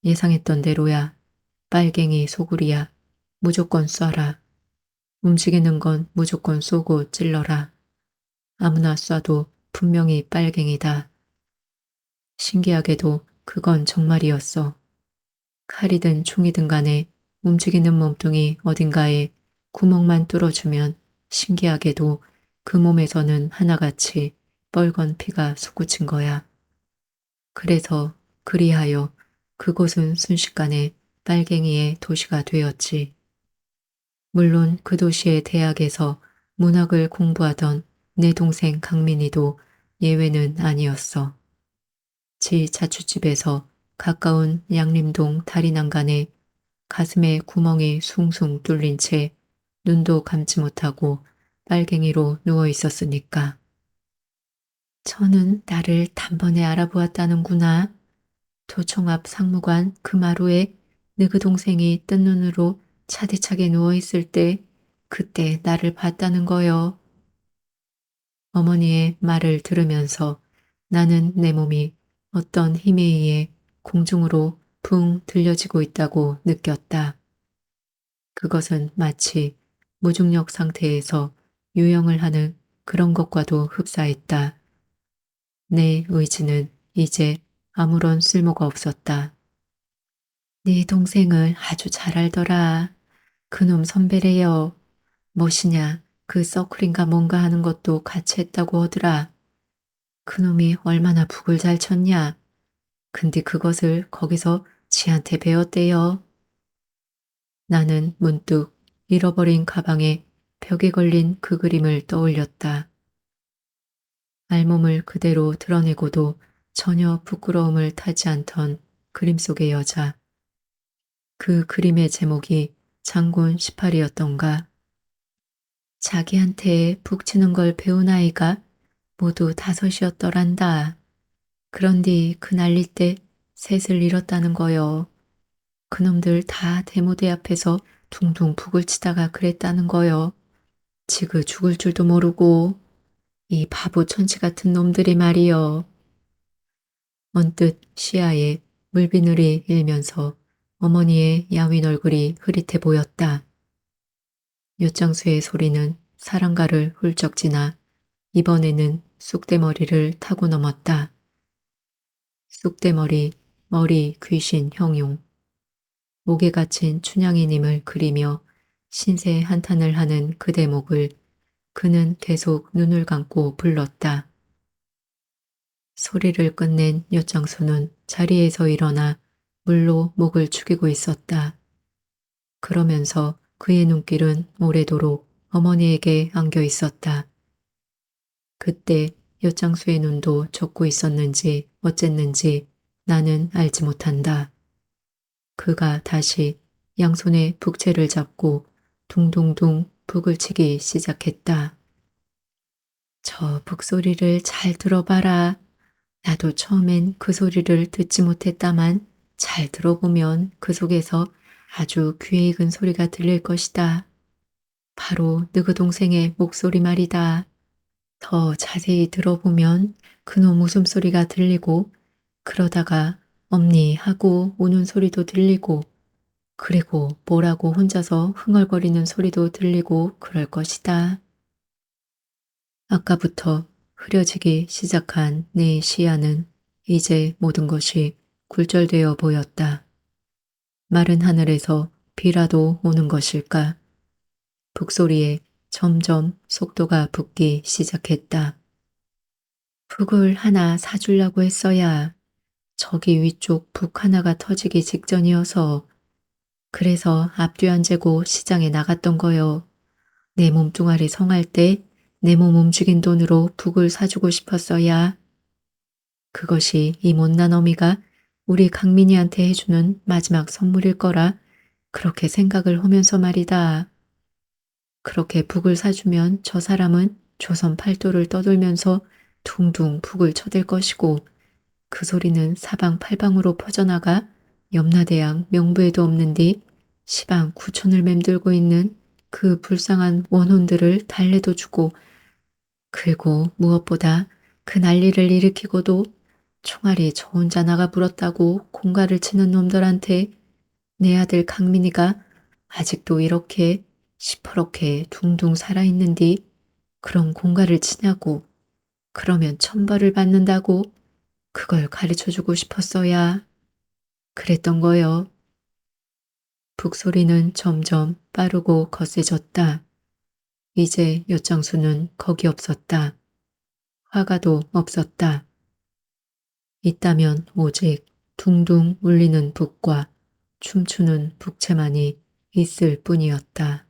예상했던 대로야. 빨갱이 소굴이야. 무조건 쏴라. 움직이는 건 무조건 쏘고 찔러라. 아무나 쏴도 분명히 빨갱이다. 신기하게도 그건 정말이었어. 칼이든 총이든 간에 움직이는 몸뚱이 어딘가에 구멍만 뚫어주면 신기하게도 그 몸에서는 하나같이 뻘건 피가 솟구친 거야. 그래서 그리하여 그곳은 순식간에 빨갱이의 도시가 되었지. 물론 그 도시의 대학에서 문학을 공부하던 내 동생 강민이도 예외는 아니었어. 지 자취집에서 가까운 양림동 다리 난간에 가슴에 구멍이 숭숭 뚫린 채 눈도 감지 못하고 빨갱이로 누워 있었으니까. 저는 나를 단번에 알아보았다는구나. 도청 앞 상무관 그 마루에 너그 동생이 뜬 눈으로 차디차게 누워있을 때 그때 나를 봤다는 거요. 어머니의 말을 들으면서 나는 내 몸이 어떤 힘에 의해 공중으로 붕 들려지고 있다고 느꼈다. 그것은 마치 무중력 상태에서 유영을 하는 그런 것과도 흡사했다. 내 의지는 이제 아무런 쓸모가 없었다. 네 동생을 아주 잘 알더라. 그놈 선배래요. 뭐시냐, 그 서클인가 뭔가 하는 것도 같이 했다고 하더라. 그놈이 얼마나 북을 잘 쳤냐. 근데 그것을 거기서 지한테 배웠대요. 나는 문득 잃어버린 가방에 벽에 걸린 그 그림을 떠올렸다. 알몸을 그대로 드러내고도 전혀 부끄러움을 타지 않던 그림 속의 여자. 그 그림의 제목이 장군 18이었던가. 자기한테 북치는 걸 배운 아이가 모두 5이었더란다. 그런디 그 날릴 때 셋을 잃었다는 거요. 그놈들 다 대모대 앞에서 둥둥 북을 치다가 그랬다는 거요. 지그 죽을 줄도 모르고 이 바보 천치 같은 놈들이 말이여. 언뜻 시야에 물비늘이 일면서 어머니의 야윈 얼굴이 흐릿해 보였다. 옅장수의 소리는 사랑가를 훌쩍 지나 이번에는 쑥대머리를 타고 넘었다. 쑥대머리, 머리 귀신 형용. 목에 갇힌 춘향이님을 그리며 신세 한탄을 하는 그 대목을 그는 계속 눈을 감고 불렀다. 소리를 끝낸 엿장수는 자리에서 일어나 물로 목을 축이고 있었다. 그러면서 그의 눈길은 오래도록 어머니에게 안겨 있었다. 그때 엿장수의 눈도 젖고 있었는지 어쨌는지 나는 알지 못한다. 그가 다시 양손에 북채를 잡고 둥둥둥 북을 치기 시작했다. 저 북소리를 잘 들어봐라. 나도 처음엔 그 소리를 듣지 못했다만 잘 들어보면 그 속에서 아주 귀에 익은 소리가 들릴 것이다. 바로 너그 동생의 목소리 말이다. 더 자세히 들어보면 그놈 웃음소리가 들리고 그러다가 엄니 하고 우는 소리도 들리고 그리고 뭐라고 혼자서 흥얼거리는 소리도 들리고 그럴 것이다. 아까부터 흐려지기 시작한 내 시야는 이제 모든 것이 굴절되어 보였다. 마른 하늘에서 비라도 오는 것일까? 북소리에 점점 속도가 붙기 시작했다. 북을 하나 사주려고 했어야. 저기 위쪽 북 하나가 터지기 직전이어서 그래서 앞뒤 안 재고 시장에 나갔던 거요. 내 몸뚱아리 성할 때 내 몸 움직인 돈으로 북을 사주고 싶었어야. 그것이 이 못난 어미가 우리 강민이한테 해주는 마지막 선물일 거라 그렇게 생각을 하면서 말이다. 그렇게 북을 사주면 저 사람은 조선 팔도를 떠돌면서 둥둥 북을 쳐댈 것이고 그 소리는 사방팔방으로 퍼져나가 염라대왕 명부에도 없는 뒤 시방 구천을 맴돌고 있는 그 불쌍한 원혼들을 달래도 주고 그리고 무엇보다 그 난리를 일으키고도 총알이 저 혼자 나가 불었다고 공갈을 치는 놈들한테 내 아들 강민이가 아직도 이렇게 시퍼렇게 둥둥 살아있는디 그런 공갈을 치냐고 그러면 천벌을 받는다고 그걸 가르쳐주고 싶었어야. 그랬던 거요. 북소리는 점점 빠르고 거세졌다. 이제 엿장수는 거기 없었다. 화가도 없었다. 있다면 오직 둥둥 울리는 북과 춤추는 북채만이 있을 뿐이었다.